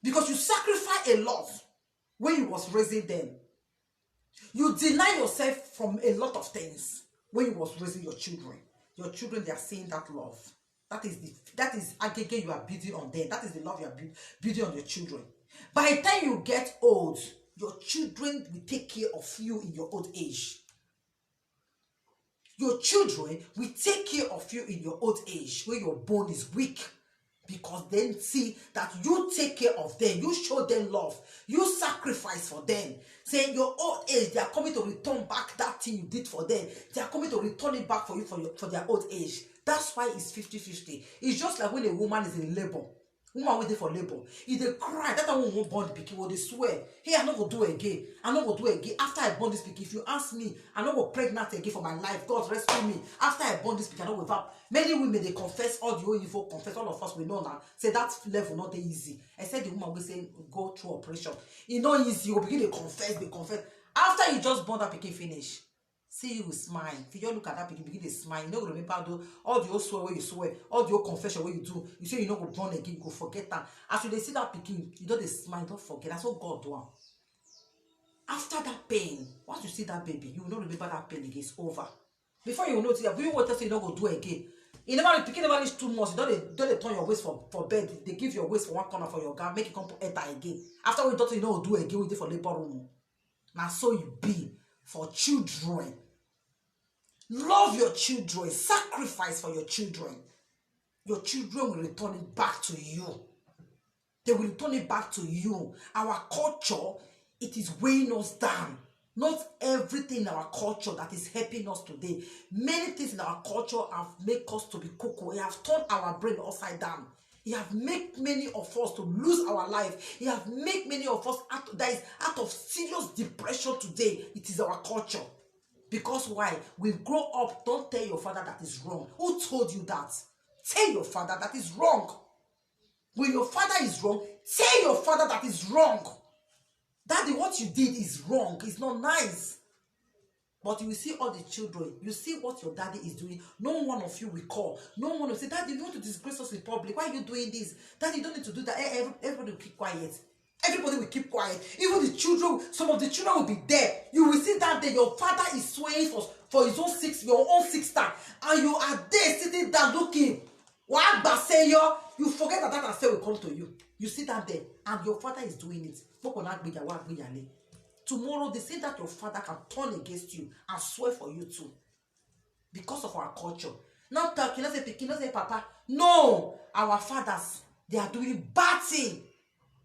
because you sacrifice a lot when you was raising them. You deny yourself from a lot of things when you was raising your children. Your children, they are seeing that love. That is again you are building on them. That is the love you are building on your children. By the time you get old, your children will take care of you in your old age. Your children will take care of you in your old age when your bone is weak. Because then see that you take care of them, you show them love, you sacrifice for them. Say in your old age, they are coming to return back that thing you did for them. They are coming to return it back for you for their old age. That's why it's 50-50. It's just like when a woman is in labor. Woman waiting for labor. If they cry, that time won't born the pikin, will they swear, hey, I'm not going to do it again. I'm not going to do it again. After I born this pikin, if you ask me, I'm not going to pregnant again for my life. God rescue me. After I born this pikin, I don't give up. Many women, they confess all the old evil, confess all of us, we know now. Say that level not easy. I said the woman will say, go through operation. It's not easy. You begin to confess, they confess. After you just born that pikin finish, see you smile. If you just look at that pikin, begin to smile. You know, remember all the old swear where you swear, all the old confession where you do. You say you know go born again, you go forget that. As you see that pikin, you don't smile, don't forget. That's what God do. After that pain, once you see that baby, you will not remember that pain again. It's over. Before you know it, you want to say you don't go do it again. You never pikin never reach 2 months. You don't turn your waist for bed. They give your waist for one corner for your gown, make it come to enter again. After we don't you know do it again, we do for labor room. Now so you be for children. Love your children. Sacrifice for your children. Your children will return it back to you. They will return it back to you. Our culture, it is weighing us down. Not everything in our culture that is helping us today. Many things in our culture have made us to be cuckoo. It have turned our brain upside down. It have made many of us to lose our life. It have made many of us out of serious depression today. It is our culture. Because why? We grow up, don't tell your father that is wrong. Who told you that? Tell your father that is wrong. When your father is wrong, tell your father that is wrong. Daddy, what you did is wrong. It's not nice. But you will see all the children. You see what your daddy is doing. No one of you will call. No one will say, Daddy, you want to disgrace us in public. Why are you doing this? Daddy, you don't need to do that. Everybody will keep quiet. Everybody will keep quiet. Even the children, some of the children will be there. You will see that day your father is swaying for his own your own sister. And you are there sitting down looking. You forget that that say will come to you. You sit down there and your father is doing it. Tomorrow they say that your father can turn against you and swear for you too. Because of our culture. Not talking, not say pikin, not say papa. No! Our fathers, they are doing bad thing.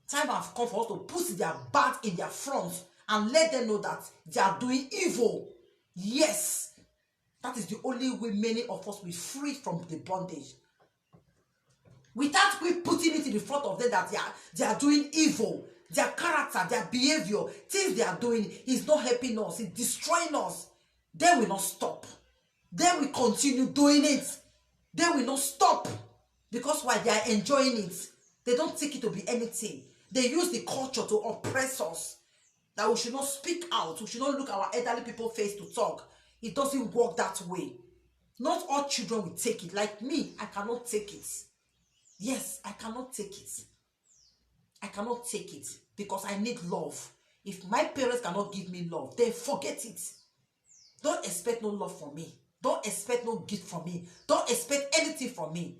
Time has come for us to put their bad in their front and let them know that they are doing evil. Yes. That is the only way many of us will be free from the bondage. Without we putting it in the front of them that they are doing evil. Their character, their behavior, things they are doing is not helping us. It's destroying us. They will not stop. They will continue doing it. They will not stop. Because why? They are enjoying it. They don't take it to be anything. They use the culture to oppress us. That we should not speak out. We should not look our elderly people face to talk. It doesn't work that way. Not all children will take it. Like me, I cannot take it. Yes, I cannot take it. I cannot take it because I need love. If my parents cannot give me love, then forget it. Don't expect no love from me. Don't expect no gift from me. Don't expect anything from me.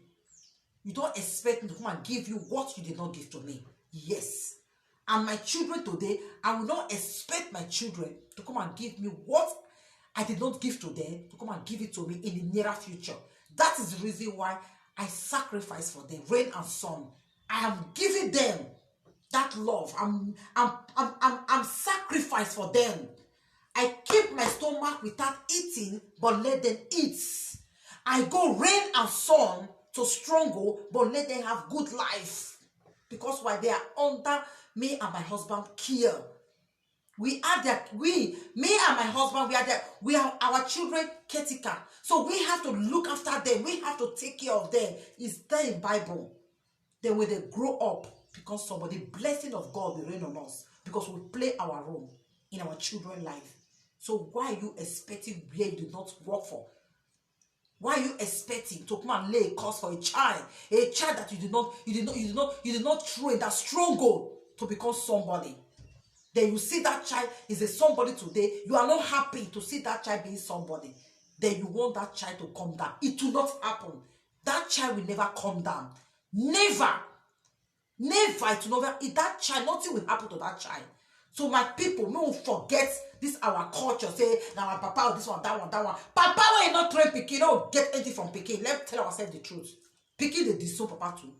You don't expect me to come and give you what you did not give to me. Yes. And my children today, I will not expect my children to come and give me what I did not give to them, to come and give it to me in the nearer future. That is the reason why I sacrifice for them, rain and sun. I am giving them that love. I'm sacrifice for them. I keep my stomach without eating, but let them eat. I go rain and sun to struggle, but let them have good life. Because why? They are under me and my husband care. Me and my husband, we are our children caretaker. So we have to look after them. We have to take care of them. It's there in Bible. Then when they grow up, because somebody blessing of God will rain on us, because we play our role in our children's life. So why are you expecting where you did not work for? Why are you expecting to come and lay a curse for a child that you did not throw in that struggle to become somebody? Then you see that child is a somebody today. You are not happy to see that child being somebody. Then you want that child to come down. It will not happen. That child will never come down. Never. Never. It will never. That child, nothing will happen to that child. So my people, no forget this our culture. Say now my papa this one, that one, that one. Papa when you not train pikin, don't get anything from pikin. Let's tell ourselves the truth. Pikin they disown papa too.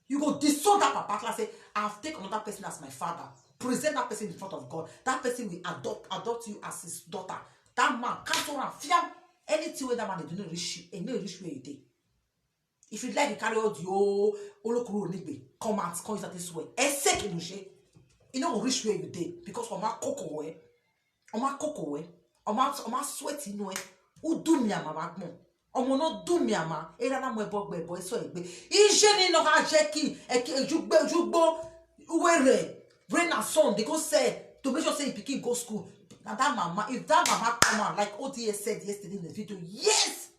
You go disown that papa and say, I've taken another person as my father. Present that person in front of God. That person will adopt you as his daughter. That man cancel and fiam anything with that man they do not reach you, and no reach where you dey. If you like, you carry out your olokuru onigbe, come out, come use this way. Ese kinushe, you know reach where you dey because oma koko we, oma sweat inu we, u do mi ama bagmo. Omo no do mi ama, era na mo ebo eso egbe. Ije ni no ha jeki, jugbo uwere, rain and sun. They go say to make sure say pikin go school. Now that mama, if that mama come out like ODS said yesterday in the video, yes.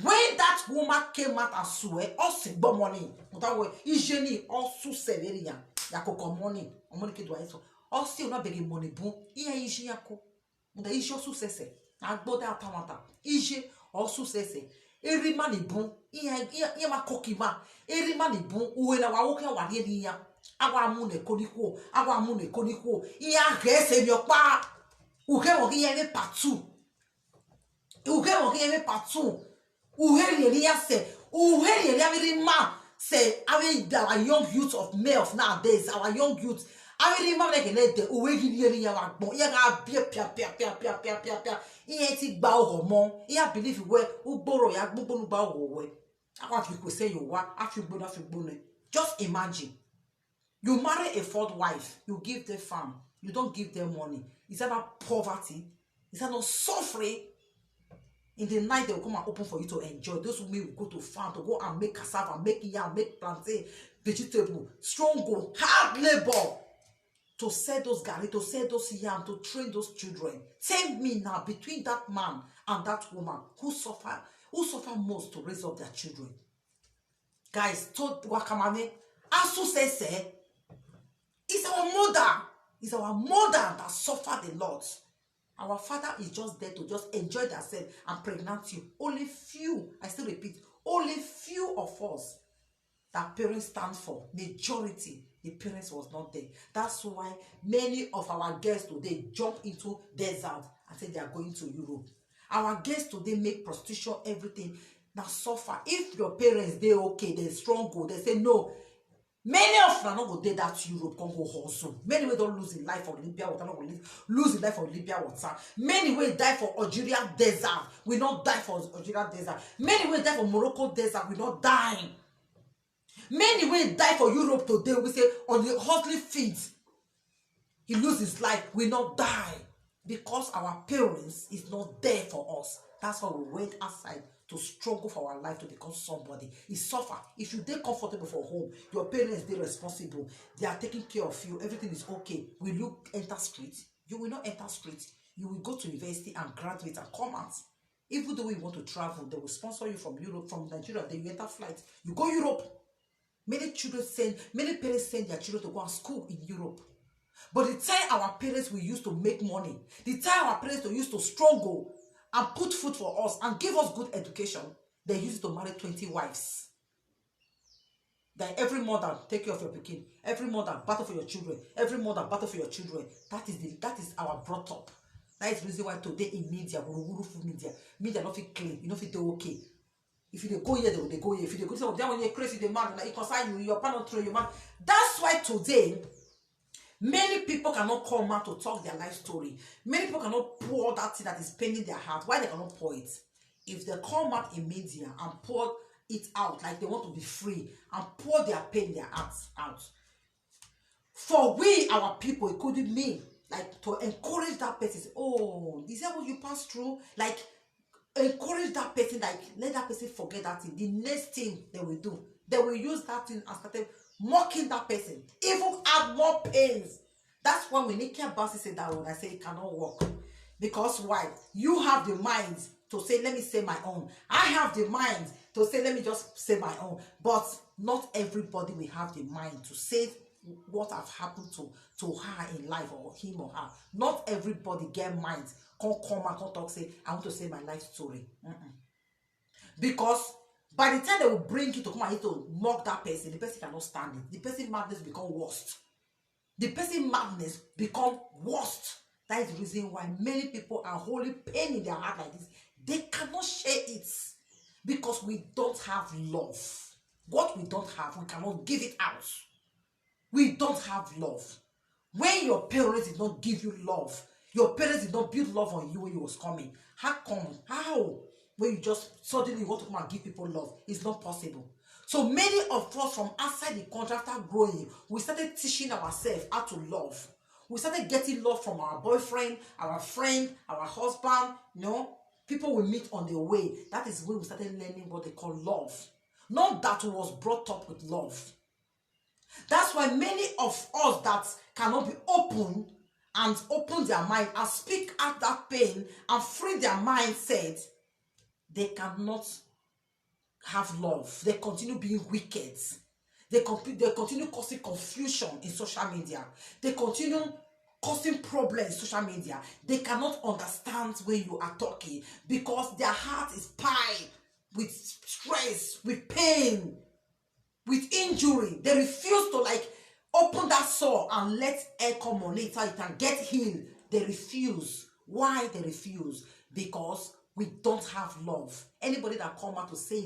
When that woman came out and swear, also bon money. That way, Ijeni also severia. Yako money. Money ke do eso. Also not begging money boom. Iya Ije yako. Munda Ije also sese. Agboda atamata. Ije also sese. Every money boom. Iya ma koki ma. Every money boom. Uwe na wawoke wa ni ya. Awa amune koniko. Awa amune koniko. Iya gese yopa. Uke wo ki yeme patu. Uke wo ki yeme patu. Uheri say our young youth of males nowadays, our young youth. I man like a uheri believe where uboro ya gbogbo ba owe. If you say you wa afigbona. Just imagine. You marry a fourth wife, you give them farm, you don't give them money. Is that not poverty? Is that not suffering? In the night, they will come and open for you to enjoy. Those who will go to farm to go and make cassava, make yam, make plantain, vegetable, strong go, hard labor to sell those garri, to sell those yam, to train those children. Tell me now, between that man and that woman, who suffer most to raise up their children? Guys, told Wakamame, Asu says, it's our mother. It's our mother that suffered a lot. Our father is just there to just enjoy themselves and pregnant you. Only few, I still repeat, only few of us that parents stand for, majority, the parents was not there. That's why many of our guests today jump into desert and say they are going to Europe. Our guests today make prostitution, everything. Now suffer. If your parents, they okay, they strong, go, they say no. Many of them not go there that Europe can go hustle. Many will don't lose in life for Libya water, not lose in life for Libya water. Many will die for Algeria desert. We not die for Algeria desert. Many will die for Morocco desert. We not die. Many will die for Europe today. We say on the hustling feet, he lose his life. We not die because our parents is not there for us. That's why we went outside to struggle for our life to become somebody. It suffer. If you dey comfortable for home, your parents they responsible. They are taking care of you. Everything is okay. Will you enter street? You will not enter street. You will go to university and graduate and come out. Even though you want to travel, they will sponsor you from Europe, from Nigeria. Then you enter flight. You go Europe. Many parents send their children to go to school in Europe. But the time our parents will use to make money, the time our parents will use to struggle and put food for us and give us good education, they use it to marry 20 wives. Then every mother take care of your pikin. Every mother battle for your children. Every mother battle for your children. That is our brought up. That is the reason why today in media, media not feel clean. You know feel okay. If you go here, they go here. If you go to when you're crazy, the man like you, your partner through your man. That's why today many people cannot come out to talk their life story. Many people cannot pour that thing that is paining their heart. Why they cannot pour it? If they come out in media and pour it out like they want to be free and pour their pain, their hearts out. For we, our people, it could mean like to encourage that person. Oh, is that what you pass through? Like encourage that person, like let that person forget that thing. The next thing they will do, they will use that thing and start mocking that person, even add more pains. That's why when Nikia Bassi said that one, I say it cannot work. Because why? You have the mind to say, let me say my own. I have the mind to say, let me just say my own. But not everybody will have the mind to say what have happened to her in life, or him or her. Not everybody get mind. Can't come and can't talk, say, I want to say my life story. Because by the time they will bring you to come and to mock that person, the person cannot stand it. The person madness become worst. the person madness become worst. That is the reason why many people are holding pain in their heart like this. They cannot share it because we don't have love. What we don't have, we cannot give it out. We don't have love. When your parents did not give you love, your parents did not build love on you when you was coming. How come? How? When you just suddenly want to come and give people love, it's not possible. So many of us from outside the country, after growing, we started teaching ourselves how to love. We started getting love from our boyfriend, our friend, our husband, people we meet on the way. That is when we started learning what they call love. Not that was brought up with love. That's why many of us that cannot be open and open their mind and speak out that pain and free their mindset, they cannot have love. They continue being wicked. They continue causing confusion in social media. They continue causing problems in social media. They cannot understand when you are talking because their heart is piled with stress, with pain, with injury. They refuse to open that sore and let air come on it so it can get healed. They refuse. Why they refuse? Because we don't have love. Anybody that come out to say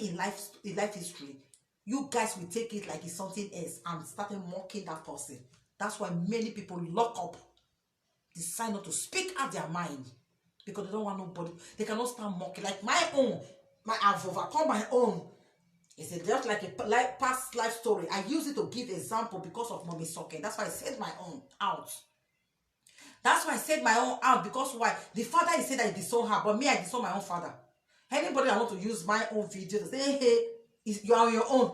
in life history, you guys will take it like it's something else and started mocking that person. That's why many people lock up, decide not to speak out their mind because they don't want nobody. They cannot start mocking. Like I've overcome my own. It's just like a past life story. I use it to give example because of Mommy Soke. That's why I said my own out. That's why I said my own out because why? The father he said that he disowned her, but me I disown my own father. Anybody that want to use my own video to say, hey, you are your own.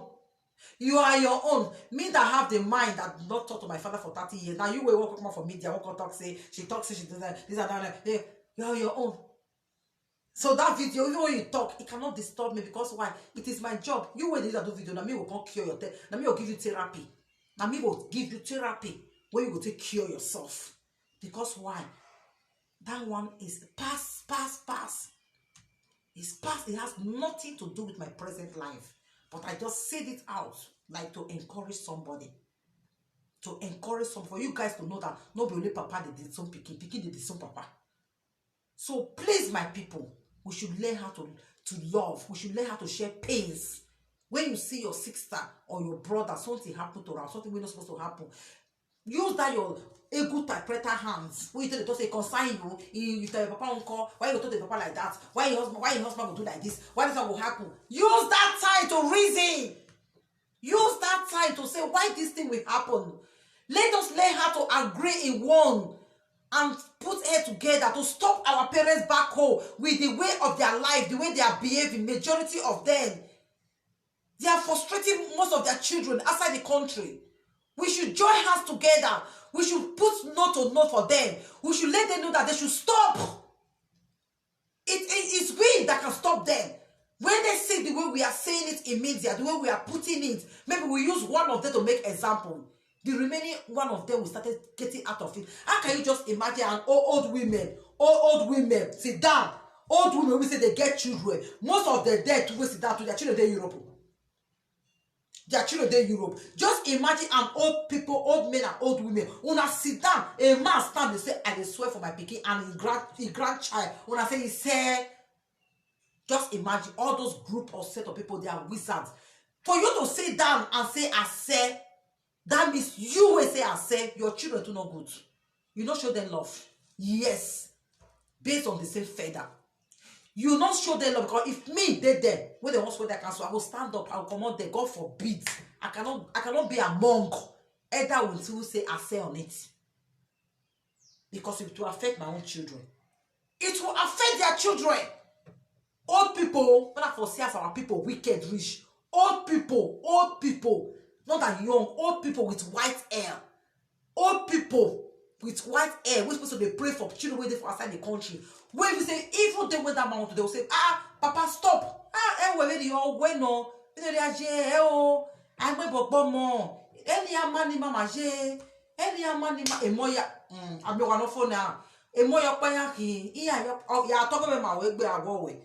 You are your own. Me that have the mind that did not talk to my father for 30 years. Now you will walk come for media, walk talk, say, she talks, say, she does that, this and that. Hey, you are your own. So that video, even when you talk, it cannot disturb me because why? It is my job. You will do that video, now me will come cure your now me will give you therapy. Now me will give you therapy where you will take cure yourself. Because why? That one is past. It's past. It has nothing to do with my present life. But I just said it out like to encourage somebody. To encourage some for you guys to know that nobody only papa they did some picking they did some papa. So please, my people, we should learn how to love. We should learn how to share pains. When you see your sister or your brother, something happen to her, something we're not supposed to happen. Use that your good typewriter hands. When you tell the say consign you tell your papa uncle, why you talk to your papa like that? Why your husband will do like this? Why this one will happen? Use that time to reason. Use that time to say why this thing will happen. Let us learn how to agree in one and put head together to stop our parents back home with the way of their life, the way they are behaving. Majority of them, they are frustrating most of their children outside the country. We should join hands together. We should put no to no for them. We should let them know that they should stop. It's we that can stop them. When they see the way we are saying it in media, the way we are putting it, maybe we use one of them to make example. The remaining one of them will start getting out of it. How can you just imagine an old women sit down? Old women, we say they get children. Most of them dead to sit down to their children in Europe. Their children in Europe. Just imagine an old men and old women. When I sit down, a man stand and say, I swear for my pikin and his grandchild. When I say he said, just imagine all those group or set of people, they are wizards. For you to sit down and say, I said, that means you will say, I said, your children do not good. You don't show them love. Yes. Based on the same feather. You not show them love because if me they there when they want to swear their counsel, I will stand up, I will come out there. God forbid. I cannot be a monk. Either will say I say on it. Because it will affect my own children. It will affect their children. Old people, when I foresee as our people wicked rich. Old people, not that young, old people with white hair. Old people with white hair. We're supposed to be pray for children waiting for outside the country. When we say, even they went that mountain, they will say, Papa, stop. Where you are going on? I'm going more. Any amani mama je. Any amani emoya. I'm your one for now. Emoya payaki. Ya talking about my way go away.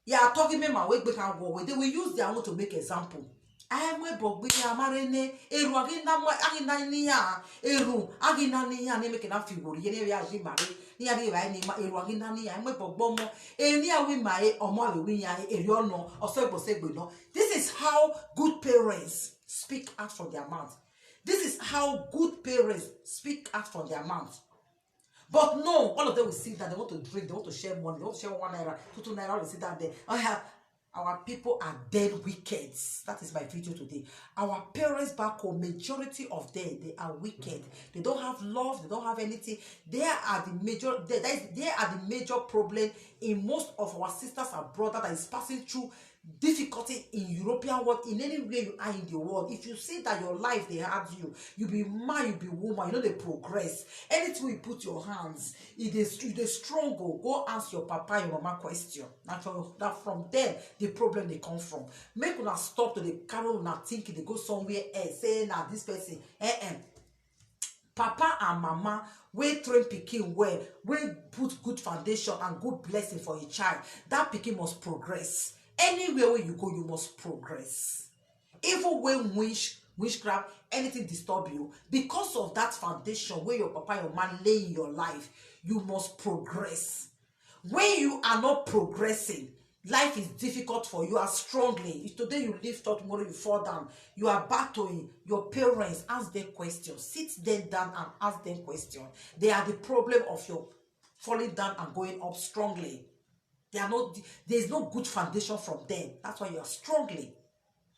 Ya talking about my way go away. They will use their own to make example. I we bogbi ya marene eru agina ni ya eru agina ni ya ni make na figure ye ya ji mare ni ya bi ba ni ma eru agina ni ya we bogbo mo eni ya wi mare omo we ya eri ono osegbo no. This is how good parents speak out from their mouth. This is how good parents speak out from their mouth. But no, all of them will sit down, they want to drink, they want to share money, they want to share 1 naira, 2 naira, they sit down there. Our people are dead wicked. That is my video today. Our parents back home, majority of them, they are wicked. They don't have love, they don't have anything. They are the major problem in most of our sisters and brothers that is passing through difficulty in European world, in any way you are in the world. If you see that your life they have you be man, you be woman, you know they progress. Anything you put your hands, it is strong. Go ask your papa, your mama question. That from them the problem they come from. Make una stop to the carry una thinking they go somewhere else. Say now this person, papa and mama wey train pikin well, wey put good foundation and good blessing for a child. That pikin must progress. Anywhere where you go, you must progress. Even when witchcraft, anything disturb you, because of that foundation where your papa, your man lay in your life, you must progress. When you are not progressing, life is difficult for you as strongly. If today you lift up, tomorrow you fall down. You are battling. Your parents, ask them questions. Sit them down and ask them questions. They are the problem of your falling down and going up strongly. They are not. There is no good foundation from them. That's why you are struggling.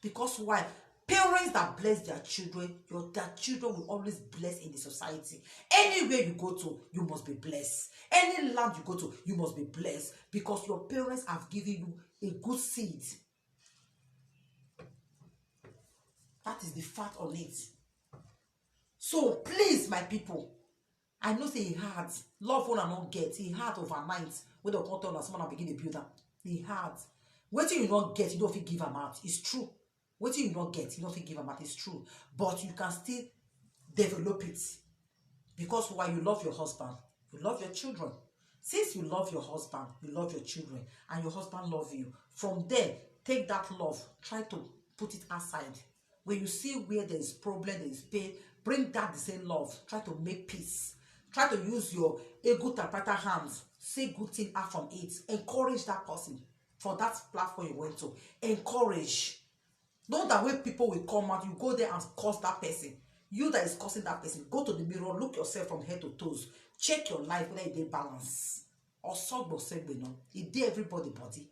Because why? Parents that bless their children, their children will always bless in the society. Anywhere you go to, you must be blessed. Any land you go to, you must be blessed. Because your parents have given you a good seed. That is the fact on it. So please, my people, I know say it hard. Love one and not get. It hard overnight. When the content on someone begin to build up. It hard. What you not get, you don't feel give them out. It's true. What you not get, you don't feel give them out. It's true. But you can still develop it. Because while you love your husband, you love your children. Since you love your husband, you love your children, and your husband love you, from there, take that love, try to put it aside. When you see where there is problem, there is pain, bring that the same love. Try to make peace. Try to use your ego typewriter hands. Say good thing out from it. Encourage that person for that platform you went to. Encourage. Not that way people will come out, you go there and curse that person. You that is cursing that person, go to the mirror, look yourself from head to toes. Check your life whether it balance. Or sogbo segbe no. It dey everybody body.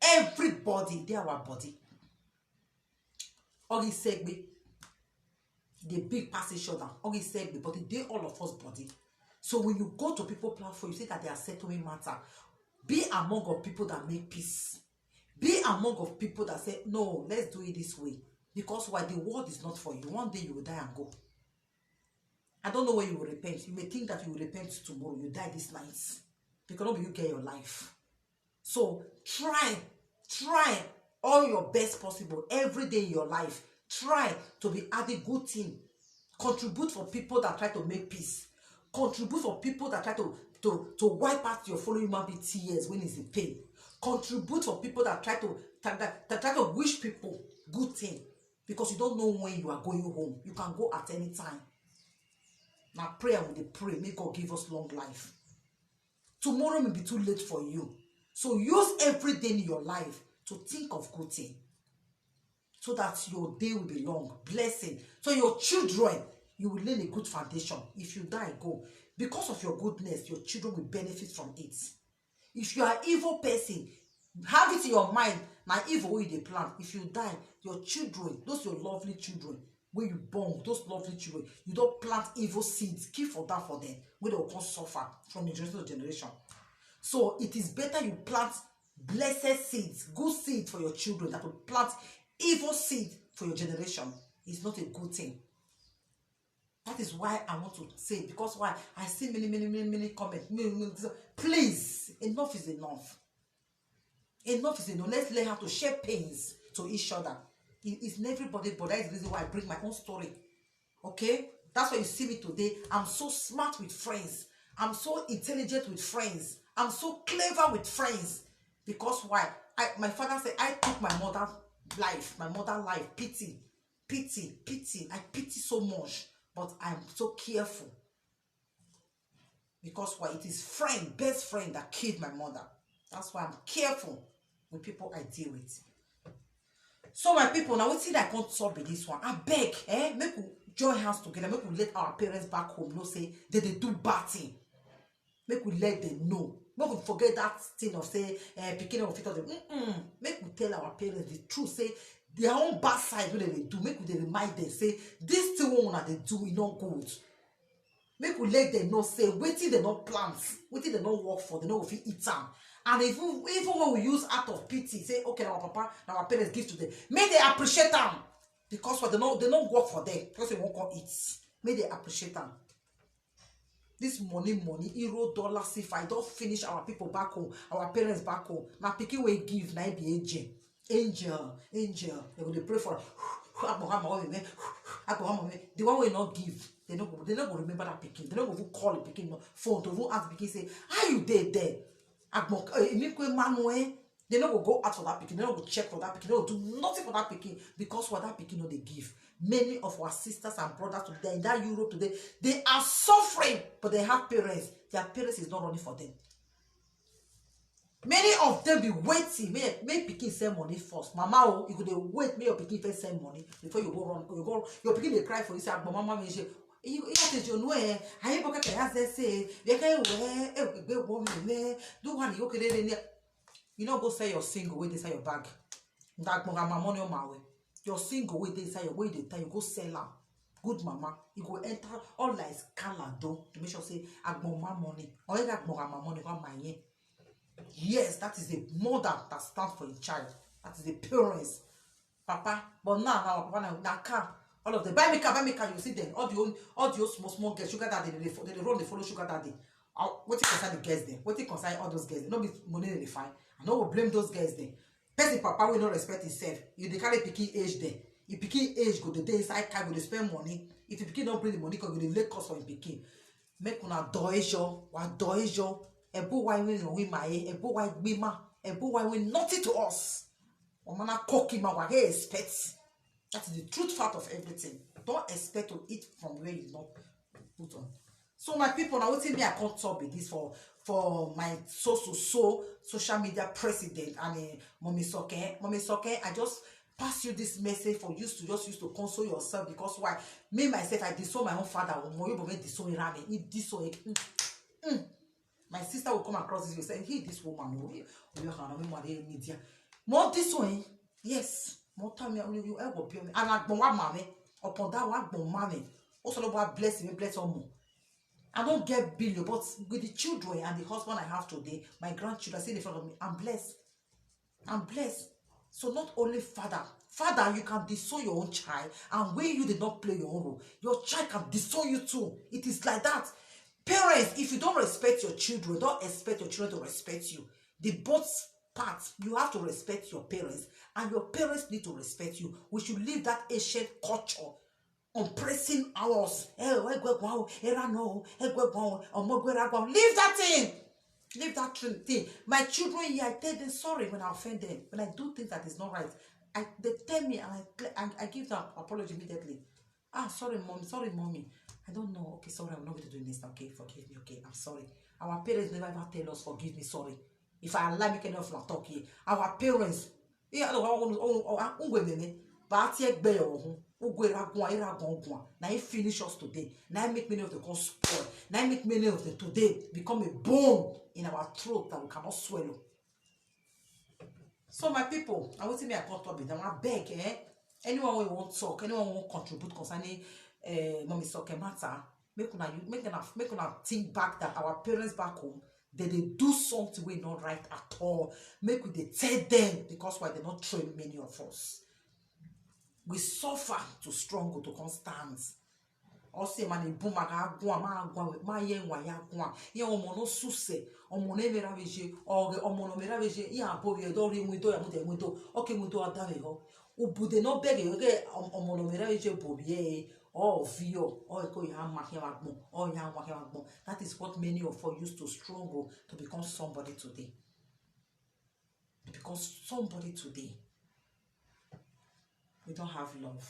Everybody dey our body. Ogi segbe. The big pass each other. Ogi segbe, but it dey all of us body. So when you go to people platform, you say that they are settling matter. Be among of people that make peace. Be among of people that say, no, let's do it this way. Because why? The world is not for you. One day you will die and go. I don't know when you will repent. You may think that you will repent tomorrow. You die this night. Because nobody you get your life. So try all your best possible every day in your life. Try to be adding good thing. Contribute for people that try to make peace. Contribute for people that try to wipe out your fellow human being tears when it's in pain. Contribute for people that try to wish people good thing, because you don't know when you are going home. You can go at any time. Now prayer with the pray, may God give us long life. Tomorrow may be too late for you. So use every day in your life to think of good thing, so that your day will be long, blessing. So your children, you will lay a good foundation. If you die, go. Because of your goodness, your children will benefit from it. If you are an evil person, have it in your mind. Now evil way they plan. If you die, your children, those your lovely children, where you born, those lovely children, you don't plant evil seeds. Keep for that for them, where they will come suffer from generation to generation. So it is better you plant blessed seeds, good seeds for your children, that will plant evil seed for your generation. It's not a good thing. That is why I want to say, because why I see many comments. Please, enough is enough. Enough is enough. Let's learn how to share pains to each other. It's in everybody, but that is the reason why I bring my own story. Okay? That's why you see me today. I'm so smart with friends. I'm so intelligent with friends. I'm so clever with friends. Because why? My father said, I took my mother life, my mother life, pity. I pity so much, but I'm so careful. Because why? It is best friend that killed my mother. That's why I'm careful with people I deal with. So my people, now we see that I can't solve with this one. I beg, make we join hands together, make we let our parents back home know say they do bad thing. Make we let them know. Make we forget that thing of say picking of it of them. Make we tell our parents the truth, say their own bad side what they do. Make we remind them, say this thing one they do is not good. Make we let them know, say wetin they not plant, wetin they not work for, they know if you eat them. And even when we use act of pity, say okay, our papa, our parents give to them, may they appreciate them. Because what they don't work for them, because they won't come eat. May they appreciate them. This money, euro, dollar, if I don't finish our people back home, our parents back home. Now picking we give, now be angel. They will pray for the one will not give. They not remember that picking. They not even call the picking phone to even ask picking say, how you there? They not go out for that picking. They not go check for that picking. They don't do nothing for that picking because for that picking, no, they give. Many of our sisters and brothers today in that Europe today, they are suffering, but they have parents. Their parents is not running for them. Many of them be waiting. May pikin send money first. Mama, you could wait. May your pikin first send money before you go run. You go. Your pikin they cry for you. Say, "Mama, me say, you have to know. I ain't gonna say. We can't do one. You okay? You know, go sell your single. Wait inside your bag. That money on my way. Your single wait inside your way. The time you go sell them. Good mama, you go enter all like scalado to make sure say agboma money or agboma money come my year. Yes, that is the mother that stands for a child. That is the parents. Papa, but now papa na car. All of them buy me car, you see them. All the small girls, sugar daddy, they run, they follow sugar daddy. What you concern the girls then? What you concern all those girls? No be money they find. I know we blame those girls then. Person papa will not respect himself. You dey carry pikin age then. If pikin age go the day inside car, go dey spend money. If the pikin don't bring the money, go dey late cost for him pikin. Make una doejo, wa doejo. Ebo why we my ebo why gbima, ebo why we nothing to us. Omana cocky ma wa expect. That is the truth fact of everything. Don't expect to eat from where you not put on. So my people, now what me I can't talk with this for my social media president and Mommy Soke. Mommy Soke, I just pass you this message for you to just use to console yourself because why? Me myself, I disown my own father. My sister will come across this and say, hey, this woman, more this way, yes. More time you ever pay me. And I go mommy upon that one go mommy. Also, Lord bless me, bless all more. I don't get billion, but with the children and the husband I have today, my grandchildren sitting in front of me, I'm blessed. I'm blessed. So not only father, you can disown your own child, and when you did not play your own role, your child can disown you too. It is like that. Parents, if you don't respect your children, don't expect your children to respect you. The both parts, you have to respect your parents, and your parents need to respect you. We should leave that ancient culture on pressing ours. Leave that thing. Leave that thing. My children here, I tell them sorry when I offend them. When I do things that is not right, they tell me and I give them apology immediately. Sorry, mommy. I don't know. Okay, sorry, I'm not going to do this. Okay, forgive me. Okay, I'm sorry. Our parents never ever tell us forgive me, sorry. If I allow me enough like talk here, our parents, now he finish us today. Now he make many of the cause spoil. Now he make many of the today become a bone in our throat that we cannot swallow. So my people, I want to me I can't talk with them. I beg, anyone who won't talk, anyone who won't contribute concerning Mommy Soke matter, make una think back that our parents back home, they do something we not right at all. Make we they tell them because why they not train many of us. We suffer to struggle to constant. Also, man, boom, ma ye wa ya gwa. Ye omono suse, omone meraveje, or omono meraveje. Ya bo ye do ri mudo ya mudo. Okay, mudo adave ho. Ubude no beg ye omono meraveje bobie. Oh, vio, oh, that is what many of us used to struggle to become somebody today. To become somebody today. We don't have love.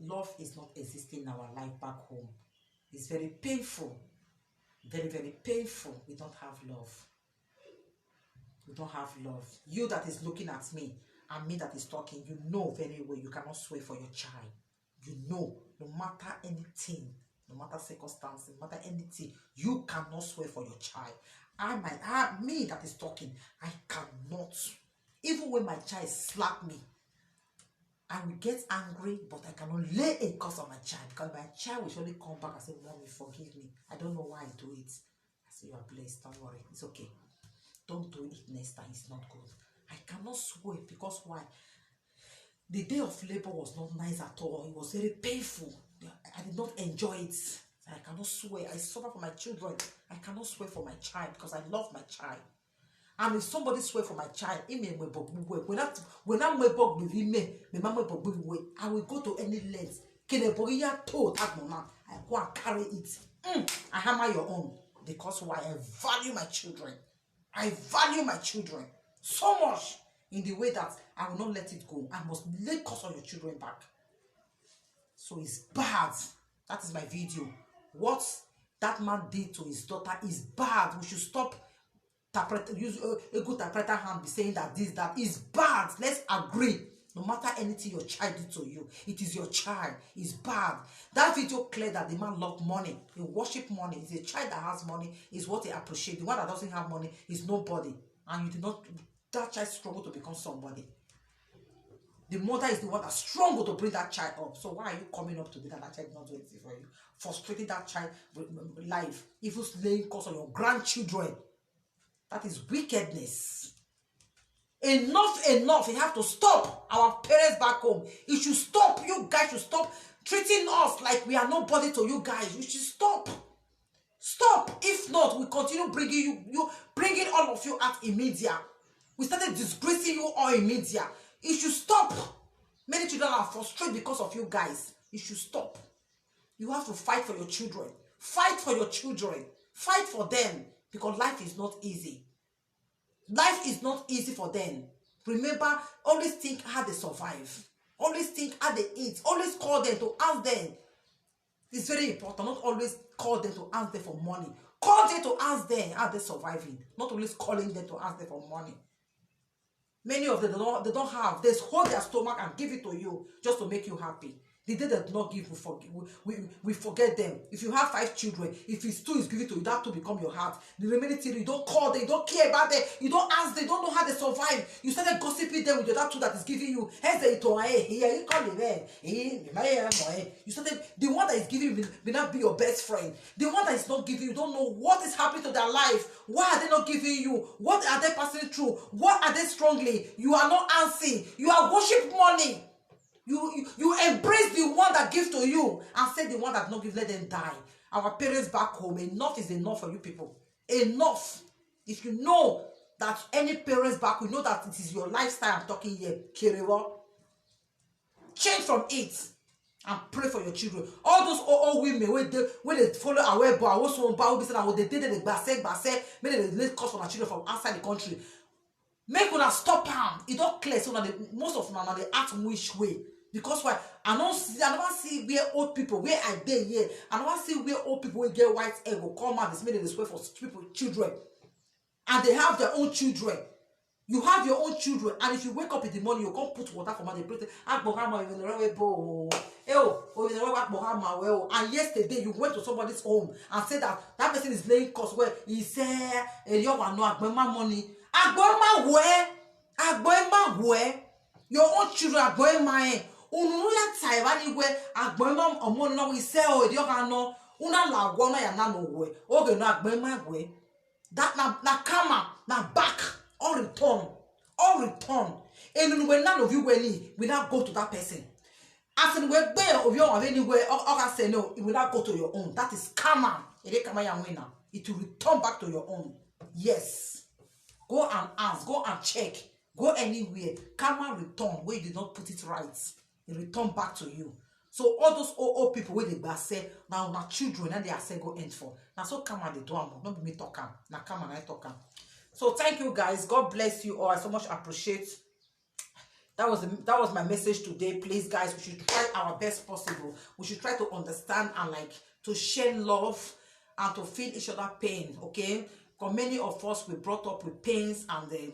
Love is not existing in our life back home. It's very painful. Very, very painful. We don't have love. We don't have love. You that is looking at me and me that is talking, you know very well you cannot swear for your child. You know, no matter anything, no matter circumstance, no matter anything, you cannot swear for your child. Me that is talking, I cannot. Even when my child slap me, I will get angry, but I cannot lay a curse on my child, because my child will surely come back and say, Mommy, forgive me. I don't know why I do it. I say, you are blessed, don't worry, it's okay. Don't do it next time, it's not good. I cannot swear, because why? The day of labor was not nice at all. It was very painful. I did not enjoy it. I cannot swear. I suffer for my children. I cannot swear for my child because I love my child. And if somebody swear for my child, I will go to any length. I go and carry it. I hammer your own. Because why? I value my children. I value my children so much, in the way that I will not let it go. I must lay curse on your children back. So it's bad. That is my video. What that man did to his daughter is bad. We should stop use a good interpreter hand be saying that this, that is bad. Let's agree. No matter anything your child did to you, it is your child. It's bad. That video clear that the man loved money. He worship money. It's a child that has money is what he appreciates. The one that doesn't have money is nobody. And you did not, that child struggle to become somebody. The mother is the one that struggled to bring that child up. So why are you coming up to me that child not doing anything for you? Frustrating that child life. Even laying curse on your grandchildren. That is wickedness. Enough. You have to stop. Our parents back home, it should stop. You guys should stop treating us like we are nobody to you guys. You should stop. Stop. If not, we continue bringing you bringing all of you out in media. We started disgracing you all in media. It should stop. Many children are frustrated because of you guys. It should stop. You have to fight for your children. Fight for your children. Fight for them. Because life is not easy. Life is not easy for them. Remember, always think how they survive. Always think how they eat. Always call them to ask them. It's very important. Not always call them to ask them for money. Call them to ask them how they're surviving. Not always calling them to ask them for money. Many of them, they don't have. They hold their stomach and give it to you just to make you happy. The day they do not give, we forget them. If you have 5 children, if it's 2 is given to you, that 2 become your heart. The remaining 3, you don't call them, you don't care about them, you don't ask them, you don't know how they survive. You started gossiping them with your that 2 that is giving you. You call them. You started, the one that is giving you will not be your best friend. The one that is not giving you, don't know what is happening to their life. Why are they not giving you? What are they passing through? What are they struggling? You are not answering. You are worship money. You embrace the one that gives to you and say the one that not give, let them die. Our parents back home, enough is enough for you people. Enough. If you know that any parents back, you know that it is your lifestyle I'm talking here, Kirewa. Change from it and pray for your children. All those old women when they follow our boy, they did the maybe they late cost for our children from outside the country. Make una stop am. It don't clear. So most of them they act which way. Because why? I never see where old people, where I dey here. I never see where old people will get white egg will come out. This made this way for people, children. And they have their own children. You have your own children. And if you wake up in the morning, you can't put water for my they and yesterday you went to somebody's home and said that person is laying cost where he said money. Your own children are going my unuya Taiwan where Agbema or no we say oh no una la gona ya na no way oge no Agbema way that na kama na back all return and when none of you we now go to that person as in where of your anywhere or say no it will not go to your own. That is karma. It will return back to your own. Yes, go and ask, go and check, go anywhere. Karma return where you did not put it right. It return back to you. So all those old people where they say now my children and they are say go end for. Now so karma they do not be me talking. Now karma I talking. So thank you guys. God bless you all. I so much appreciate That was my message today. Please, guys, we should try our best possible. We should try to understand and like to share love and to feel each other pain. Okay, because many of us we brought up with pains, and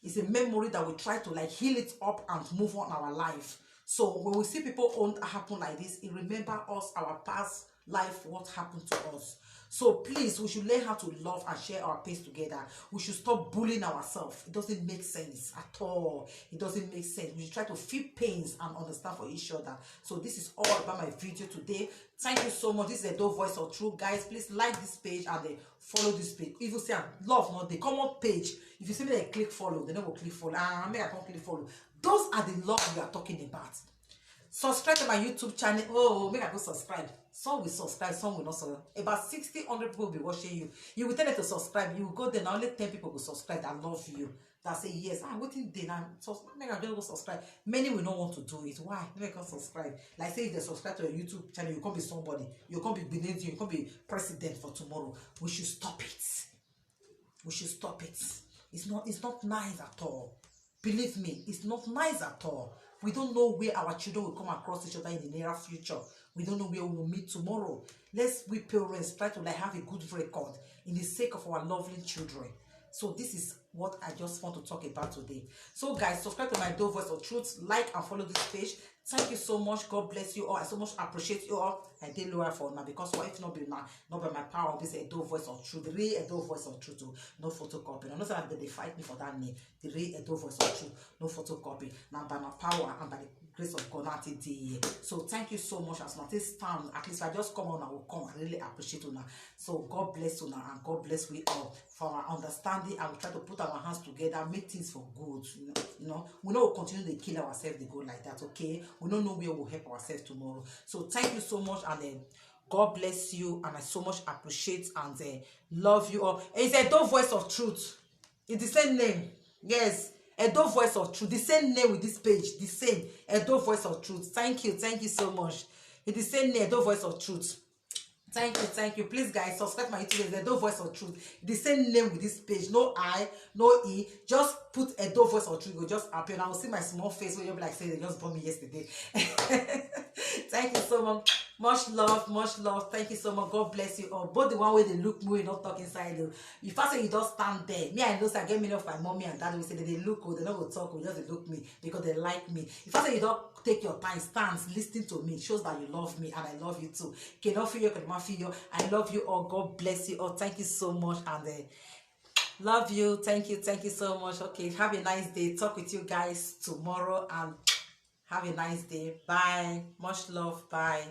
it's a memory that we try to like heal it up and move on our life. So when we see people own happen like this, it remember us, our past life, what happened to us. So please, we should learn how to love and share our pains together. We should stop bullying ourselves. It doesn't make sense at all. It doesn't make sense. We should try to feel pains and understand for each other. So this is all about my video today. Thank you so much. This is Edo Voice of Truth. Guys, please like this page and follow this page. If you say love, not the common page. If you see me, they click follow. They never click follow. Maybe I can't click follow. Those are the love we are talking about. Subscribe to my YouTube channel. Oh, make I go subscribe. Some will subscribe, some will not subscribe. About 100 people will be watching you. You will tell them to subscribe. You will go there, now only 10 people will subscribe that love you. That say yes. I'm waiting there now. Make I go subscribe. Many will not want to do it. Why? Make us subscribe. Like say if they subscribe to your YouTube channel, you can't be somebody. You can't be beneath you can't be president for tomorrow. We should stop it. We should stop it. It's not nice at all. Believe me, it's not nice at all. We don't know where our children will come across each other in the near future. We don't know where we will meet tomorrow. Let's, we parents, try to like have a good record in the sake of our lovely children. So this is what I just want to talk about today. So guys, subscribe to my Edo Voice of Truth, like and follow this page. Thank you so much. God bless you all. I so much appreciate you all. I did lower for now because what if not be now, not by my power, this Edo Voice of Truth, the real Edo Voice of Truth, no photocopy. I'm not saying that they fight me for that name. The real Edo Voice of Truth, no photocopy. Now by my power and by the grace of God, not the so thank you so much. As much as time, at least if I just come on, I will come. I really appreciate you now. So God bless you now, and God bless we all for our understanding. I will try to put our hands together, make things for good. You know, we know we'll continue to kill ourselves. They go like that, okay? We don't know where we'll help ourselves tomorrow. So thank you so much, and God bless you, and I so much appreciate and love you all. It's Edo Voice of Truth. It's the same name. Yes, Edo Voice of Truth. The same name with this page. The same Edo Voice of Truth. Thank you so much. It's the same name, Edo Voice of Truth. Thank you. Please, guys, subscribe my YouTube. There's Edo Voice of Truth. The same name with this page. No I, no E. Just put Edo Voice of Truth. It will just appear. And I will see my small face where you'll be like, say, they just bought me yesterday. Thank you so much. Much love. Thank you so much. God bless you all. Both the one way they look me, not talk inside though. If I say you don't stand there, me I know so I get many of my mommy and daddy will say that they look, they don't go talk, just they look me because they like me. If I say you don't take your time, stand, listen to me, shows that you love me and I love you too. Cannot feel you, I love you all. God bless you all. Thank you so much, and love you. Thank you so much. Okay, have a nice day. Talk with you guys tomorrow, and have a nice day. Bye. Much love. Bye.